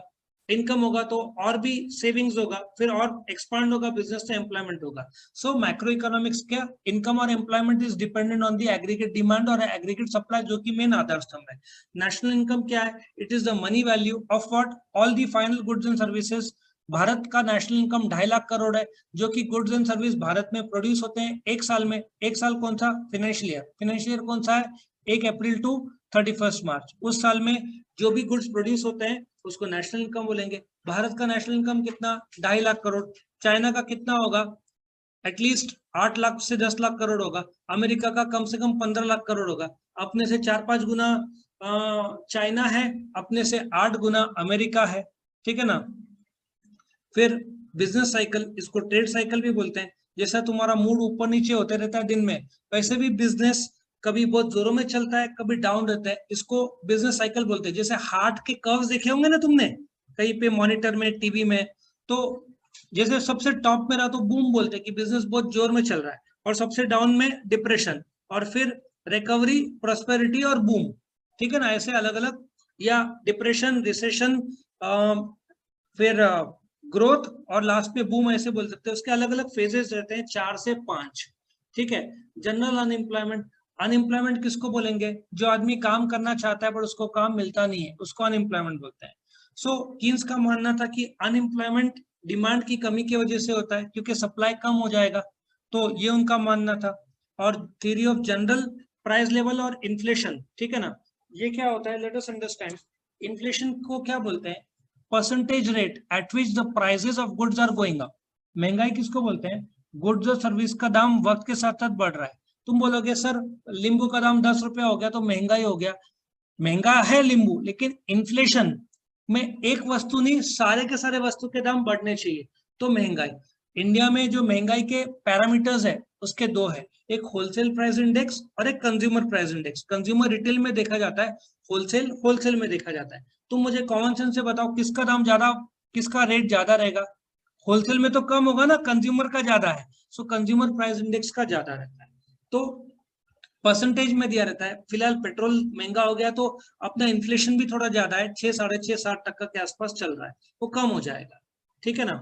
इनकम होगा तो और भी सेविंग्स होगा, फिर और एक्सपांड होगा बिजनेस, तो एम्प्लॉयमेंट होगा। सो मैक्रो इकोनॉमिक्स क्या? इनकम और employment is dependent on the aggregate demand और एग्रीगेट सप्लाई, जो कि मेन आधार स्तंभ है। नेशनल इनकम क्या है? It is the money value of what? All the final goods and services. Bharat का नेशनल इनकम 2.5 लाख करोड़ है, जो कि गुड्स एंड सर्विस भारत में प्रोड्यूस होते हैं एक साल में। एक साल कौन सा? Financial year. फाइनेंशियल ईयर कौन सा है? 1 अप्रैल टू 31 मार्च। उस साल में जो भी गुड्स प्रोड्यूस होते हैं उसको नेशनल इनकम बोलेंगे। भारत का नेशनल इनकम कितना? 2.5 लाख करोड़। चाइना का कितना होगा? एटलीस्ट 8 लाख से 10 लाख करोड़ होगा। अमेरिका का कम से कम 15 लाख करोड़ होगा। अपने से 4-5 गुना चाइना है, अपने से 8 गुना अमेरिका है। ठीक है ना? फिर बिजनेस साइकिल, इसको ट्रेड साइकिल भी बोलते हैं। जैसा तुम्हारा मूड ऊपर नीचे होते रहता है दिन में, वैसे भी बिजनेस कभी बहुत जोरों में चलता है, कभी डाउन रहता है। इसको बिजनेस साइकिल बोलते हैं। जैसे हार्ट के कर्व्स देखे होंगे ना तुमने कहीं पे मॉनिटर में, टीवी में, तो जैसे सबसे टॉप में रहा तो बूम बोलते हैं कि बिजनेस बहुत जोर में चल रहा है, और सबसे डाउन में डिप्रेशन, और फिर रिकवरी, प्रोस्पेरिटी और बूम। ठीक है ना, ऐसे अलग अलग, या डिप्रेशन, रिसेशन, फिर ग्रोथ और लास्ट में बूम, ऐसे बोल सकते हैं। उसके अलग अलग फेजेस रहते हैं, 4 से 5। ठीक है। जनरल अनएम्प्लॉयमेंट, अनएम्प्लॉयमेंट किसको बोलेंगे? जो आदमी काम करना चाहता है पर उसको काम मिलता नहीं है, उसको अनएम्प्लॉयमेंट बोलते हैं। सो कीन्स का मानना था कि अनएम्प्लॉयमेंट डिमांड की कमी की वजह से होता है, क्योंकि सप्लाई कम हो जाएगा, तो ये उनका मानना था। और theory of general price level और इन्फ्लेशन, ठीक है ना, ये क्या होता है, लेट अस अंडरस्टैंड। इन्फ्लेशन को क्या बोलते हैं? Percentage rate at which the prices of goods are going up. महंगाई किसको बोलते हैं? गुड्स और सर्विस का दाम वक्त के साथ साथ बढ़ रहा है। तुम बोलोगे सर लींबू का दाम 10 रुपया हो गया तो महंगाई हो गया। महंगा है लींबू, लेकिन इन्फ्लेशन में एक वस्तु नहीं, सारे के सारे वस्तु के दाम बढ़ने चाहिए तो महंगाई। इंडिया में जो महंगाई के पैरामीटर्स है उसके दो है, एक होलसेल प्राइस इंडेक्स और एक consumer price index. Consumer retail में देखा जाता है, होलसेल होलसेल में देखा जाता है। तुम मुझे कॉमन सेंस से बताओ किसका दाम ज्यादा, किसका रेट ज्यादा रहेगा? होलसेल में तो कम होगा ना, कंज्यूमर का ज्यादा है, सो कंज्यूमर प्राइस इंडेक्स का ज्यादा रहता है। तो परसेंटेज में दिया रहता है। फिलहाल पेट्रोल महंगा हो गया तो अपना इन्फ्लेशन भी थोड़ा ज्यादा है, 6, 6.5, 7% के आसपास चल रहा है, वो कम हो जाएगा। ठीक है ना।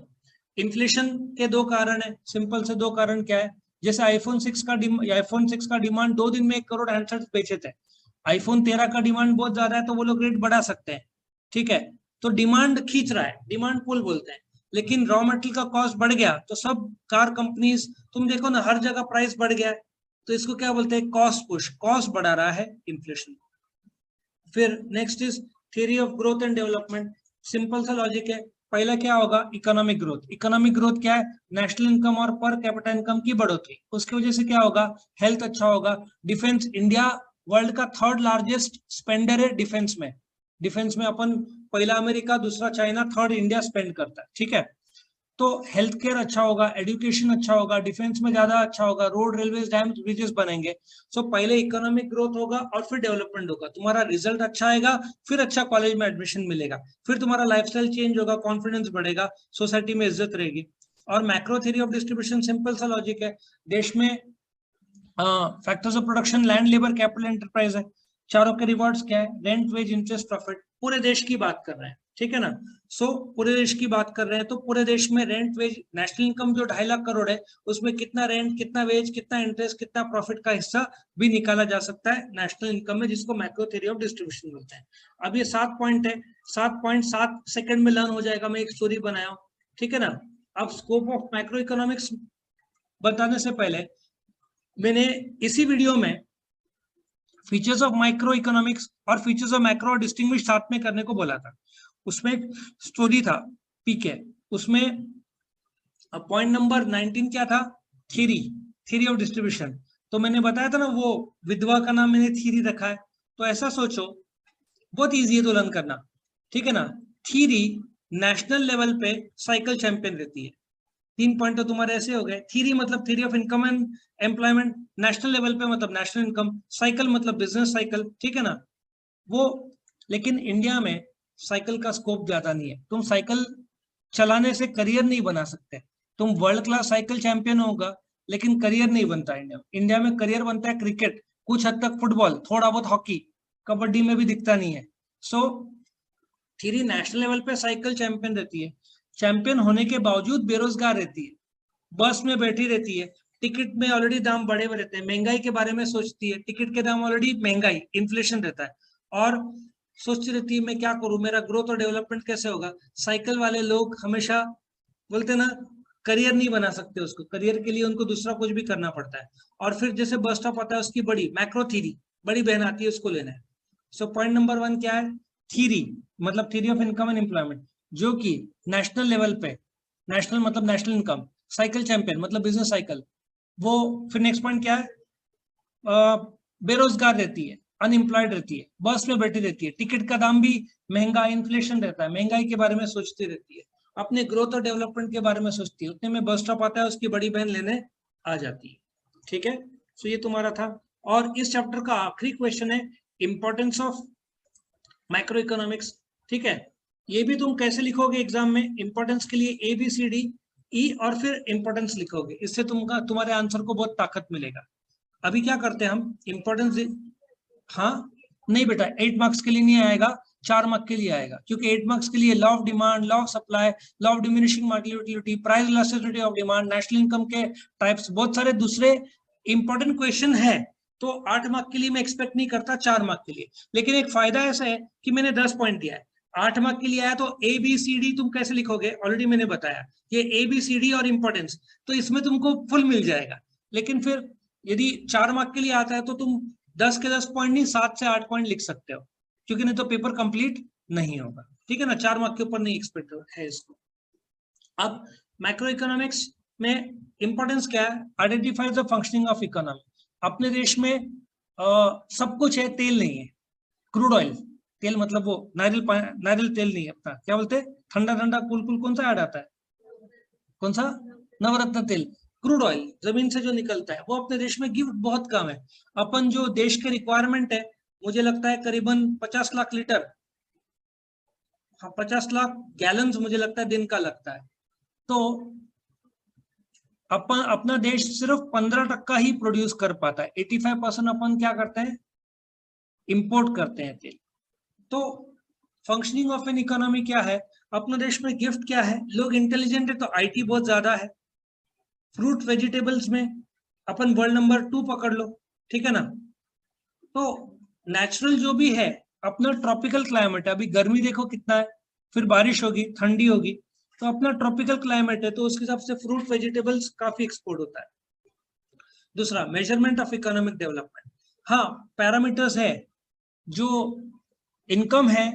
इन्फ्लेशन के दो कारण है, सिंपल से दो कारण क्या है? जैसे आईफोन 6 का डिमांड 2 दिन में 1 करोड़ हैंडसेट बेचे थे। आईफोन 13 का डिमांड बहुत ज्यादा है तो वो लोग रेट बढ़ा सकते हैं। ठीक है, तो डिमांड खींच रहा है, डिमांड पुल बोलते हैं। लेकिन रॉ मटेरियल का कॉस्ट बढ़ गया तो सब कार कंपनीज, तुम देखो ना, हर जगह प्राइस बढ़ गया है, तो इसको क्या बोलते हैं? कॉस्ट पुश, कॉस्ट बढ़ा रहा है इन्फ्लेशन। फिर next is theory of growth and development. Simple सा लॉजिक है। पहला क्या होगा? Economic growth. इकोनॉमिक ग्रोथ क्या है? नेशनल इनकम और पर कैपिटा इनकम की बढ़ोतरी। उसकी वजह से क्या होगा? हेल्थ अच्छा होगा। डिफेंस, इंडिया वर्ल्ड का 3rd लार्जेस्ट स्पेंडर है डिफेंस में। डिफेंस में अपन पहला अमेरिका, दूसरा चाइना, 3rd इंडिया स्पेंड करता है। ठीक है, तो हेल्थ केयर अच्छा होगा, एजुकेशन अच्छा होगा, डिफेंस में ज्यादा अच्छा होगा, रोड, रेलवे, डैम, ब्रिजेस बनेंगे। सो पहले इकोनॉमिक ग्रोथ होगा और फिर डेवलपमेंट होगा, तुम्हारा रिजल्ट अच्छा आएगा, फिर अच्छा कॉलेज में एडमिशन मिलेगा, फिर तुम्हारा लाइफस्टाइल चेंज होगा, कॉन्फिडेंस बढ़ेगा, सोसाइटी में इज्जत रहेगी। और macro theory of distribution, simple सा लॉजिक है। देश में factors of production, land, labour, capital, enterprise है। चारों के रिवॉर्ड्स क्या है? Rent, wage, interest, profit. पूरे देश की बात कर रहे हैं, ठीक है ना। पूरे देश की बात कर रहे हैं तो पूरे देश में रेंट, वेज, नेशनल इनकम जो 2.5 लाख करोड़ है, उसमें कितना रेंट, कितना वेज, कितना इंटरेस्ट, कितना प्रॉफिट का हिस्सा भी निकाला जा सकता है नेशनल इनकम में, जिसको मैक्रो थ्योरी ऑफ डिस्ट्रीब्यूशन बोलते हैं। अब ये 7 पॉइंट है, 7.7 सेकंड में लर्न हो जाएगा। मैं एक स्टोरी बनाया हूं, ठीक है ना। अब स्कोप ऑफ मैक्रो इकोनॉमिक्स बताने से पहले मैंने इसी वीडियो में फीचर्स ऑफ माइक्रो इकोनॉमिक्स और फीचर्स ऑफ मैक्रो डिस्टिंग्विश साथ में करने को बोला था। उसमें एक स्टोरी था, पीके। उसमें पॉइंट नंबर 19 क्या था? Theory of distribution. तो मैंने बताया था ना, वो विधवा का नाम मैंने थ्योरी रखा है। तो ऐसा सोचो, बहुत इजी है तो लर्न करना, ठीक है ना। थ्योरी नेशनल लेवल पे साइकिल चैंपियन रहती है। 3 पॉइंट तो तुम्हारे ऐसे हो गए। थ्योरी मतलब theory of income and employment, national level पे मतलब नेशनल इनकम, साइकिल मतलब बिजनेस साइकिल, ठीक है ना। वो, लेकिन इंडिया में साइकिल का स्कोप ज्यादा नहीं है। तुम साइकिल चलाने से करियर नहीं बना सकते। तुम वर्ल्ड क्लास साइकिल चैंपियन होगा लेकिन करियर नहीं बनता इंडिया में। इंडिया में करियर बनता है क्रिकेट, कुछ हद तक फुटबॉल, थोड़ा बहुत हॉकी, कबड्डी में भी दिखता नहीं है। सो थ्योरी नेशनल लेवल पे साइकिल चैंपियन रहती है। चैंपियन होने के बावजूद बेरोजगार रहती है, बस में बैठी रहती है, टिकट में ऑलरेडी दाम बढ़े हुए रहते हैं, महंगाई के बारे में सोचती है, टिकट के दाम ऑलरेडी, महंगाई, इन्फ्लेशन रहता है, और सोचती रहती है मैं क्या करूं, मेरा ग्रोथ और डेवलपमेंट कैसे होगा। साइकिल वाले लोग हमेशा बोलते ना, करियर नहीं बना सकते उसको, करियर के लिए उनको दूसरा कुछ भी करना पड़ता है। और फिर जैसे बस स्टॉप आता है, उसकी बड़ी मैक्रो थ्योरी, बड़ी बहन आती है, उसको लेना है। सो पॉइंट नंबर 1 क्या है? थ्योरी मतलब theory of income and employment, जो कि नेशनल लेवल पे, नेशनल मतलब नेशनल इनकम, साइकिल चैंपियन मतलब बिजनेस साइकिल। वो फिर नेक्स्ट पॉइंट क्या है? बेरोजगार रहती है, अनएम्प्लॉयड रहती है, बस में बैठी रहती है, टिकट का दाम भी महंगा, इन्फ्लेशन रहता है, महंगाई के बारे में सोचती रहती है। अपने ग्रोथ और डेवलपमेंट के बारे में सोचती है, उतने में बस स्टॉप आता है, उसकी बड़ी बहन लेने आ जाती है। ठीक है, सो ये तुम्हारा था। और इस चैप्टर का आखिरी क्वेश्चन है इंपॉर्टेंस ऑफ माइक्रो इकोनॉमिक्स। ठीक है, ये भी तुम कैसे लिखोगे एग्जाम में, इंपॉर्टेंस के लिए ABCD E और फिर इंपॉर्टेंस लिखोगे, इससे तुम्हारे आंसर को बहुत ताकत मिलेगा। अभी क्या करते हैं हम, इंपॉर्टेंस, हाँ नहीं बेटा 8 मार्क्स के लिए नहीं आएगा, 4 मार्क्स के लिए आएगा, क्योंकि 8 मार्क्स के लिए law of demand, law of supply, law of diminishing marginality, price elasticity of demand, national income के टाइप्स, बहुत सारे दूसरे इंपॉर्टेंट क्वेश्चन है। तो 8 मार्क्स के लिए मैं एक्सपेक्ट नहीं करता 4 मार्क्स के लिए। लेकिन एक फायदा ऐसा है कि मैंने 10 पॉइंट दिया है, 8 मार्क्स के लिए आया, तो ABCD तुम कैसे लिखोगे ऑलरेडी मैंने बताया, ये ABCD और इंपॉर्टेंस, तो इसमें तुमको फुल मिल जाएगा। लेकिन फिर यदि 4 मार्क्स के लिए आता है तो तुम 10 के 10 पॉइंट नहीं, 7 से 8 पॉइंट लिख सकते हो, क्योंकि नहीं तो पेपर कंप्लीट नहीं होगा। ठीक है ना, 4 मार्क्स के ऊपर नहीं एक्सपेक्ट है इसको। अब मैक्रो इकोनॉमिक्स में इंपॉर्टेंस क्या है, identify the functioning of economy. अपने देश में सब कुछ है, तेल नहीं है, क्रूड ऑयल, तेल मतलब वो नारियल तेल नहीं है अपना, क्या बोलते हैं, ठंडा ठंडा कूल कूल, कौन सा ऐड आता है, कौन सा, नवरत्न तेल, क्रूड ऑयल जमीन से जो निकलता है, वो अपने देश में गिफ्ट बहुत कम है। अपन जो देश के रिक्वायरमेंट है, मुझे लगता है करीबन 50 लाख लीटर, हाँ 50 लाख गैलन्स मुझे लगता है दिन का लगता है। तो अपन अपना देश सिर्फ 15% ही प्रोड्यूस कर पाता है, 85% अपन क्या करते हैं, इंपोर्ट करते हैं तेल। तो फंक्शनिंग ऑफ एन इकोनॉमी क्या है, अपने देश में गिफ्ट क्या है, लोग इंटेलिजेंट है तो IT बहुत ज्यादा है, फ्रूट वेजिटेबल्स में अपन वर्ल्ड नंबर 2 पकड़ लो, ठीक है ना। तो नेचुरल जो भी है, अपना ट्रॉपिकल क्लाइमेट है, अभी गर्मी देखो कितना है, फिर बारिश होगी, ठंडी होगी, तो अपना ट्रॉपिकल क्लाइमेट है, तो उसके हिसाब से फ्रूट वेजिटेबल्स काफी एक्सपोर्ट होता है। दूसरा, मेजरमेंट ऑफ इकोनॉमिक डेवलपमेंट, हाँ पैरामीटर्स है, जो इनकम है,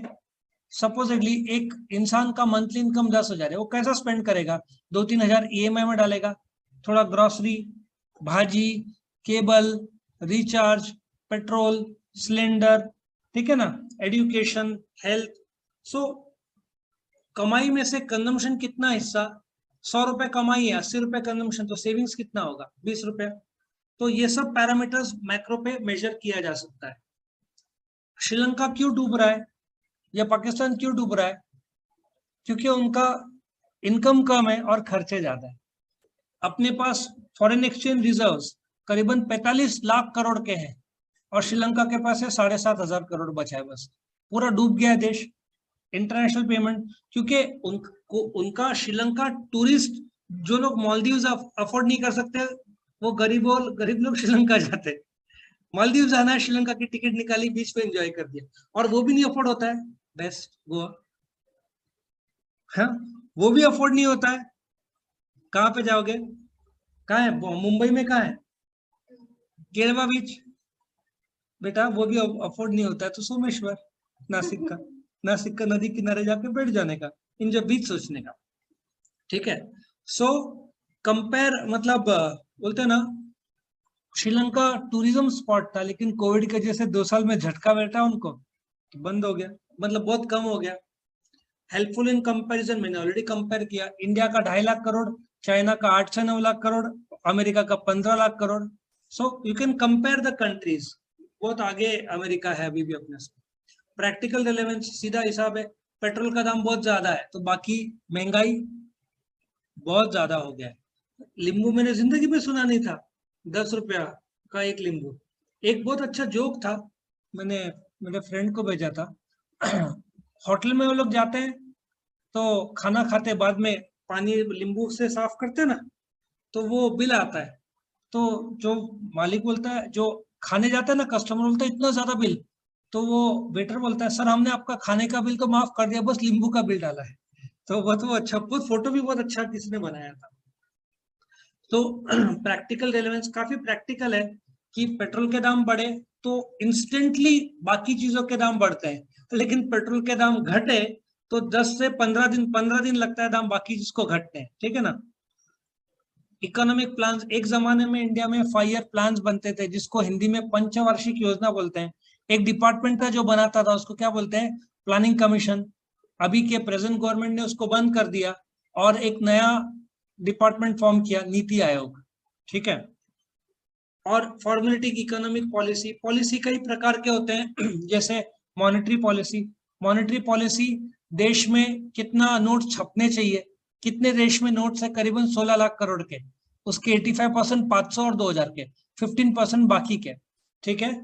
सपोजिटली एक इंसान का मंथली इनकम 10,000 है, वो कैसा स्पेंड करेगा, 2-3 हजार EMI में डालेगा, थोड़ा ग्रोसरी, भाजी, केबल, रिचार्ज, पेट्रोल, सिलेंडर, ठीक है ना, एजुकेशन, हेल्थ। सो कमाई में से कंजम्पशन कितना हिस्सा, 100 रुपए कमाई है, 80 रुपए कंजम्पशन, तो सेविंग्स कितना होगा, 20 रुपए। तो ये सब पैरामीटर्स मैक्रो पे मेजर किया जा सकता है। श्रीलंका क्यों डूब रहा है या पाकिस्तान क्यों डूब रहा है, क्योंकि उनका इनकम कम है और खर्चे ज्यादा है। अपने पास फॉरेन एक्सचेंज रिजर्व्स करीबन 45 लाख करोड़ के हैं, और श्रीलंका के पास है 7,500 करोड़ बचा है, बस पूरा डूब गया है देश। इंटरनेशनल पेमेंट, क्योंकि उनका श्रीलंका टूरिस्ट, जो लोग मालदीव्स अफोर्ड नहीं कर सकते, वो गरीब लोग श्रीलंका जाते हैं। मालदीव जाना है, श्रीलंका की टिकट निकाली, बीच में एंजॉय कर दिया, और वो भी नहीं अफोर्ड होता है, बेस्ट गोवा, हाँ वो भी अफोर्ड नहीं होता है, कहाँ पे जाओगे, कहाँ है, मुंबई में कहाँ है, केरवा बीच, बेटा वो भी अफोर्ड नहीं होता है, तो सोमेश्वर, नासिक का नदी किनारे जाके बैठ जाने का, इन जो बीच सोचने का। ठीक है, सो कंपेयर, मतलब बोलते हैं ना, श्रीलंका टूरिज्म स्पॉट था, लेकिन कोविड के जैसे 2 साल में झटका बैठा उनको, तो बंद हो गया, मतलब बहुत कम हो गया। हेल्पफुल इन कंपैरिजन, मैंने ऑलरेडी कंपेयर किया, इंडिया का 2.5 लाख करोड़, चाइना का 8 से 9 लाख करोड़, अमेरिका का 15 lakh crore. So you can compare the countries, बहुत आगे अमेरिका है अभी भी अपने से। प्रैक्टिकल रिलेवेंस, सीधा हिसाब है, पेट्रोल का दाम बहुत ज्यादा है, तो बाकी महंगाई बहुत ज्यादा हो गया है। लींबू मैंने जिंदगी में सुना नहीं था, 10 रुपया का एक लींबू। एक बहुत अच्छा जोक था, मैंने मेरे फ्रेंड को भेजा था। होटल में वो लोग जाते हैं, तो खाना खाते बाद में पानी लींबू से साफ करते हैं ना, तो वो बिल आता है, तो जो मालिक बोलता है, जो खाने जाता है ना, कस्टमर बोलता है इतना ज्यादा बिल, तो वो वेटर बोलता है सर हमने आपका खाने का बिल तो माफ कर दिया, बस लींबू का बिल डाला है। तो वो अच्छा, बहुत फोटो भी बहुत अच्छा किसी ने बनाया था। तो प्रैक्टिकल रेलेवेंस काफी प्रैक्टिकल है, कि पेट्रोल के दाम बढ़े तो इंस्टेंटली बाकी चीजों के दाम बढ़ते हैं, लेकिन पेट्रोल के दाम घटे तो 10 से 15 दिन लगता है दाम बाकी चीज को घटने, ठीक है ना। इकोनॉमिक प्लान्स, एक जमाने में इंडिया में 5 ईयर प्लान्स बनते थे, जिसको हिंदी में पंचवार्षिक योजना बोलते हैं। एक डिपार्टमेंट था जो बनाता था, उसको क्या बोलते हैं, प्लानिंग कमीशन। अभी के प्रेजेंट गवर्नमेंट ने उसको बंद कर दिया, और एक नया डिपार्टमेंट फॉर्म किया, नीति आयोग, ठीक है। और फॉर्मेलिटी की इकोनॉमिक पॉलिसी, पॉलिसी कई प्रकार के होते हैं जैसे मॉनेटरी पॉलिसी, मॉनेटरी पॉलिसी देश में कितना नोट छपने चाहिए, कितने देश में नोट्स है, करीबन 16 लाख करोड़ के, उसके 85% 500 और 2000 के, 15% बाकी के, ठीक है।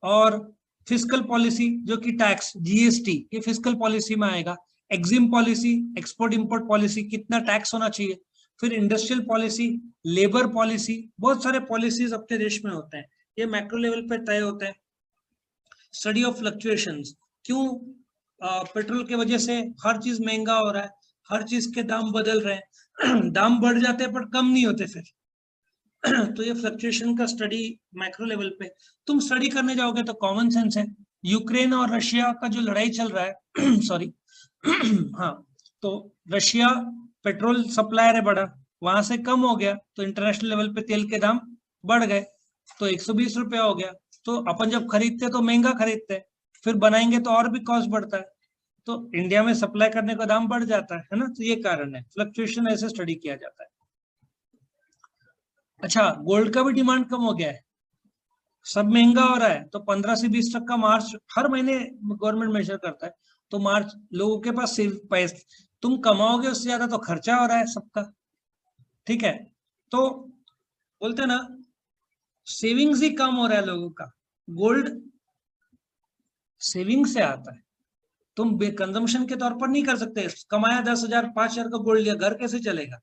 और फिस्कल पॉलिसी जो कि टैक्स, जीएसटी, ये फिस्कल पॉलिसी में आएगा। EXIM policy, export import policy, कितना टैक्स होना चाहिए। फिर इंडस्ट्रियल पॉलिसी, लेबर पॉलिसी, बहुत सारे पॉलिसीज अपने देश में होते हैं, ये मैक्रो लेवल पे तय होते हैं। स्टडी ऑफ फ्लक्चुएशंस, क्यों पेट्रोल के वजह से हर चीज महंगा हो रहा है, हर चीज के दाम बदल रहे हैं दाम बढ़ जाते हैं पर कम नहीं होते फिर तो ये फ्लक्चुएशन का स्टडी मैक्रो लेवल पे। तुम स्टडी करने जाओगे तो कॉमन सेंस है, यूक्रेन और रशिया का जो लड़ाई चल रहा है सॉरी हाँ, तो रशिया पेट्रोल सप्लायर है बड़ा, वहां से कम हो गया तो इंटरनेशनल लेवल पे तेल के दाम बढ़ गए, तो 120 रुपया हो गया। तो अपन जब खरीदते तो महंगा खरीदते हैं, फिर बनाएंगे तो और भी कॉस्ट बढ़ता है, तो इंडिया में सप्लाई करने का दाम बढ़ जाता है ना, तो ये कारण है, फ्लक्चुएशन ऐसे स्टडी किया जाता है। अच्छा, गोल्ड का भी डिमांड कम हो गया है, सब महंगा हो रहा है, तो 15 से 20 तक का मार्च हर महीने गवर्नमेंट मेजर करता है, तो मार्च लोगों के पास पैसे तुम कमाओगे उससे ज्यादा तो खर्चा हो रहा है सबका, ठीक है। तो बोलते ना सेविंग्स ही कम हो रहा है लोगों का, गोल्ड सेविंग से आता है, तुम कंजम्पशन के तौर पर नहीं कर सकते, कमाया 10,000 5,000 का गोल्ड लिया, घर कैसे चलेगा,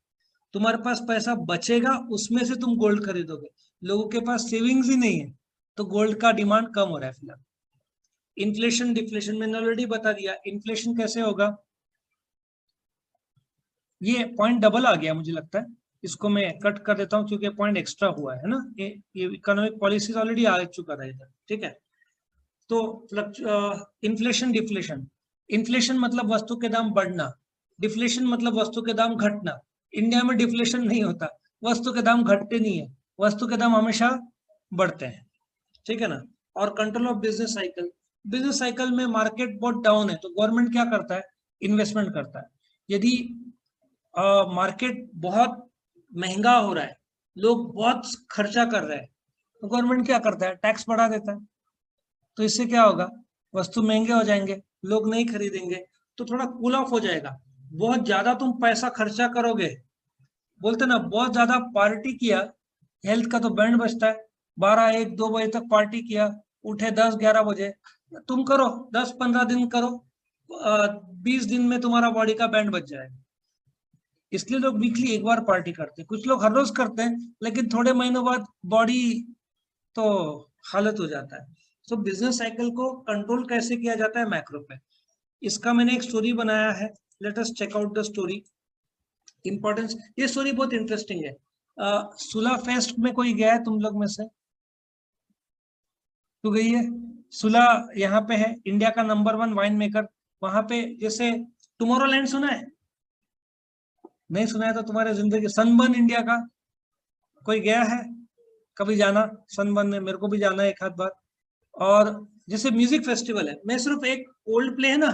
तुम्हारे पास पैसा बचेगा उसमें से तुम गोल्ड खरीदोगे, लोगों के पास सेविंग्स ही नहीं है, तो गोल्ड का डिमांड कम हो रहा है फिलहाल। इन्फ्लेशन डिफ्लेशन मैंने ऑलरेडी बता दिया, इन्फ्लेशन कैसे होगा, ये पॉइंट डबल आ गया मुझे लगता है, इसको मैं कट कर देता हूं क्योंकि पॉइंट एक्स्ट्रा हुआ है ना, ये इकोनॉमिक पॉलिसीज ऑलरेडी आ चुका था इधर, ठीक है। तो इन्फ्लेशन डिफ्लेशन, इन्फ्लेशन मतलब वस्तु के दाम बढ़ना, डिफ्लेशन मतलब वस्तु के दाम घटना। इंडिया में डिफ्लेशन नहीं होता, वस्तु के दाम घटते नहीं है, वस्तु के दाम हमेशा बढ़ते हैं, ठीक है ना। और control of business cycle, business cycle में मार्केट बहुत डाउन है तो गवर्नमेंट क्या करता है, इन्वेस्टमेंट करता है। यदि मार्केट बहुत महंगा हो रहा है, लोग बहुत खर्चा कर रहे हैं, तो गवर्नमेंट क्या करता है, टैक्स बढ़ा देता है, तो इससे क्या होगा, वस्तु महंगे हो जाएंगे, लोग नहीं खरीदेंगे, तो थोड़ा कूल ऑफ हो जाएगा। बहुत ज्यादा तुम पैसा खर्चा करोगे, बोलते ना बहुत ज्यादा पार्टी किया, हेल्थ का तो बैंड बजता है, 12 1 2 बजे तक पार्टी किया, उठे 10 11 बजे, तुम करो 10 15 दिन करो, 20 दिन में तुम्हारा बॉडी का बैंड बज जाएगा। इसलिए लोग वीकली एक बार पार्टी करते हैं, कुछ लोग हर रोज करते हैं, लेकिन थोड़े महीनों बाद बॉडी तो हालत हो जाता है। तो बिजनेस साइकिल को कंट्रोल कैसे किया जाता है, मैक्रो पे, इसका मैंने एक स्टोरी बनाया है, let us check out the story. Importance, ये स्टोरी बहुत इंटरेस्टिंग है। सुला फेस्ट में कोई गया है तुम लोग में से, तो गई है सुला, यहाँ पे है इंडिया का नंबर 1 वाइन मेकर, वहां पे जैसे टुमारोलैंड सुना है, नहीं सुना है तो तुम्हारे जिंदगी, सनबर्न इंडिया का कोई गया है कभी, जाना सनबर्न में, मेरे को भी जाना है एक आध बार। और जैसे म्यूजिक फेस्टिवल है, मैं सिर्फ एक कोल्ड प्ले है ना,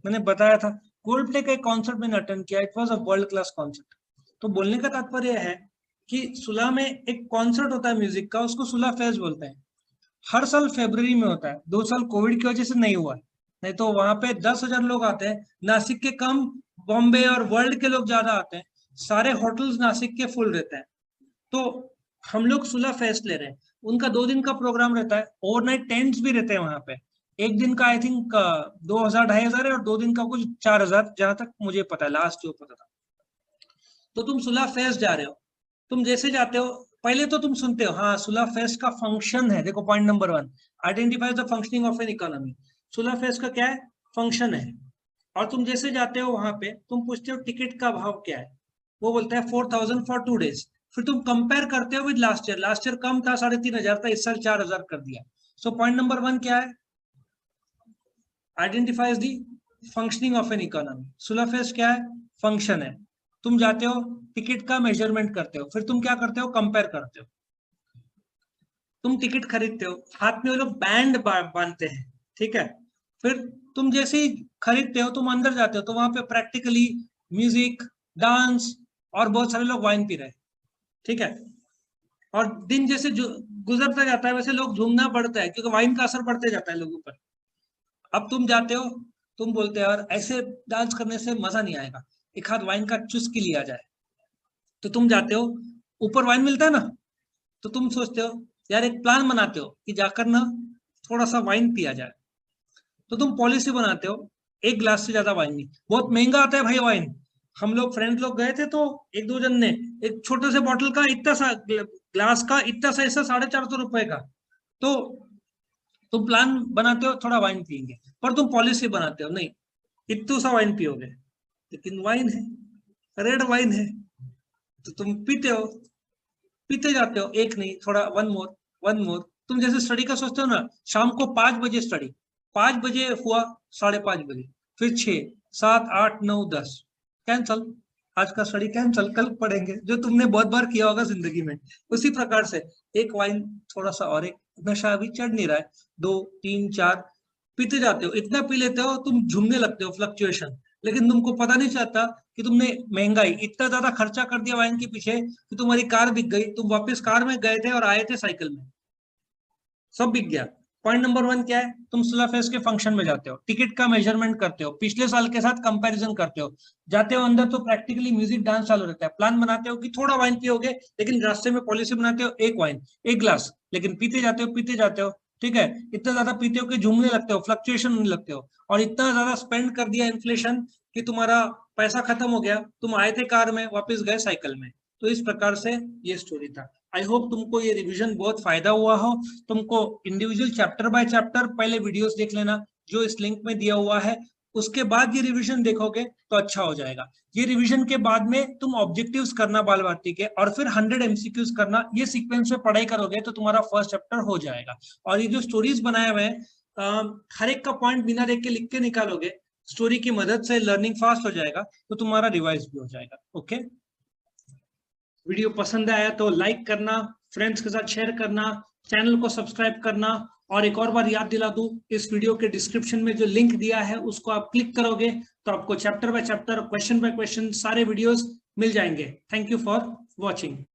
मैंने बताया था कोल्ड प्ले का एक कॉन्सर्ट मैंने अटेंड किया, it was a world class concert. तो बोलने का तात्पर्य है कि सुला में एक कॉन्सर्ट होता है म्यूजिक का, उसको सुला फेस्ट बोलते हैं, हर साल फरवरी में होता है, 2 साल कोविड की वजह से नहीं हुआ, नहीं तो वहां पे 10,000 लोग आते हैं, नासिक के कम, बॉम्बे और वर्ल्ड के लोग ज्यादा आते हैं, सारे होटल्स नासिक के फुल रहते हैं। तो हम लोग सुलह फेस्ट ले रहे हैं, उनका 2 दिन का प्रोग्राम रहता है, ओवरनाइट टेंट्स भी रहते हैं वहां पे, एक दिन का आई थिंक 2,000 2,500 है, और 2 दिन का कुछ 4,000 जहां तक मुझे पता है, लास्ट जो पता था। तो तुम सुलह फेस्ट जा रहे हो, तुम जैसे जाते हो पहले तो तुम सुनते हो, हाँ सुलह फेस्ट का फंक्शन है, देखो point number 1, identify the functioning of an economy. Sulah fest का क्या है, फंक्शन है। और तुम जैसे जाते हो वहां पे तुम पूछते हो टिकट का भाव क्या है, वो बोलता है 4,000 फॉर 2 days। फिर तुम कंपेयर करते हो with last year, last year कम था 3,500 था, इस साल 4,000 कर दिया। सो पॉइंट नंबर 1 क्या है, identifies the functioning of an economy. Sulah fest क्या है, फंक्शन है, तुम जाते हो टिकट का मेजरमेंट करते हो, फिर तुम क्या करते हो, कंपेयर करते हो, तुम टिकट खरीदते हो, हाथ में वो लोग बैंड बांधते हैं, ठीक है। फिर तुम जैसे ही खरीदते हो तुम अंदर जाते हो तो वहां पे प्रैक्टिकली म्यूजिक, डांस, और बहुत सारे लोग वाइन पी रहे हैं, ठीक है। और दिन जैसे जो गुजरता जाता है वैसे लोग झूमना पड़ता है, क्योंकि वाइन का असर पड़ते जाता है लोगों पर। अब तुम जाते हो, तुम बोलते हो यार ऐसे डांस करने से मजा नहीं आएगा, एक हाथ वाइन का चुस्की लिया जाए। तो तुम जाते हो, ऊपर वाइन मिलता है ना, तो तुम सोचते हो यार, एक प्लान बनाते हो कि जाकर ना थोड़ा सा वाइन पिया जाए। तो तुम पॉलिसी बनाते हो, एक ग्लास से ज्यादा वाइन नहीं। बहुत महंगा आता है भाई वाइन। हम लोग फ्रेंड लोग गए थे, तो एक दो जन ने एक छोटे से बॉटल का इतना सा ग्लास का इतना सा ऐसा 450 रुपए का। तो तुम प्लान बनाते हो थोड़ा वाइन पियेंगे, पर तुम पॉलिसी बनाते हो नहीं, इतना सा वाइन पियोगे, लेकिन वाइन है, रेड वाइन है, तो तुम पीते हो, पीते जाते हो, एक नहीं थोड़ा, वन मोर, वन मोर। तुम जैसे स्टडी का सोचते हो ना, शाम को 5 बजे स्टडी, 5 बजे हुआ, 5:30 बजे, फिर 6, 7, 8, 9, 10 कैंसल, आज का स्टडी कैंसल, कल पढ़ेंगे, जो तुमने बहुत बार किया होगा जिंदगी में। उसी प्रकार से एक वाइन थोड़ा सा, और एक नशा अभी चढ़ नहीं रहा है, 2, 3, 4 पीते जाते हो, इतना पी लेते हो तुम झूमने लगते हो, फ्लक्चुएशन। लेकिन तुमको पता नहीं चलता कि तुमने महंगाई इतना ज्यादा खर्चा कर दिया वाइन के पीछे कि तुम्हारी कार बिक गई, तुम वापस कार में गए थे और आए थे साइकिल में, सब बिक गया। पॉइंट नंबर 1 क्या है, तुम सिलाफेस के फंक्शन में जाते हो, टिकट का मेजरमेंट करते हो, पिछले साल के साथ कंपैरिजन करते हो, जाते हो अंदर तो प्रैक्टिकली म्यूजिक डांस चालू रहता है, प्लान बनाते हो कि थोड़ा वाइन पियोगे, लेकिन रास्ते में पॉलिसी बनाते हो एक वाइन, एक ग्लास, लेकिन पीते जाते हो, पीते जाते हो, ठीक है। इतना ज्यादा पीते हो कि झूमने लगते हो, फ्लक्चुएशन होने लगते हो, और इतना ज्यादा स्पेंड कर दिया इन्फ्लेशन कि तुम्हारा पैसा खत्म हो गया, तुम आए थे कार में, वापस गए साइकिल में। तो इस प्रकार से ये स्टोरी था। आई होप तुमको ये रिवीजन बहुत फायदा हुआ हो। तुमको इंडिविजुअल चैप्टर बाय चैप्टर पहले वीडियोस देख लेना, जो इस लिंक में दिया हुआ है, उसके बाद ये रिवीजन देखोगे तो अच्छा हो जाएगा। ये रिवीजन के बाद में तुम ऑब्जेक्टिव्स करना बाल भारती के, और फिर 100 एमसीक्यूज करना, ये सीक्वेंस में पढ़ाई करोगे तो तुम्हारा फर्स्ट चैप्टर हो जाएगा। और ये जो स्टोरीज बनाए हुए हैं, हर एक का पॉइंट बिना देख के लिख के निकालोगे, स्टोरी की मदद से लर्निंग फास्ट हो जाएगा, तो तुम्हारा रिवाइज भी हो जाएगा। ओके, वीडियो पसंद आया तो लाइक करना, फ्रेंड्स के साथ शेयर करना, चैनल को सब्सक्राइब करना। और एक और बार याद दिला दूं, इस वीडियो के डिस्क्रिप्शन में जो लिंक दिया है उसको आप क्लिक करोगे तो आपको chapter by chapter, question by question सारे वीडियोस मिल जाएंगे। Thank you for watching.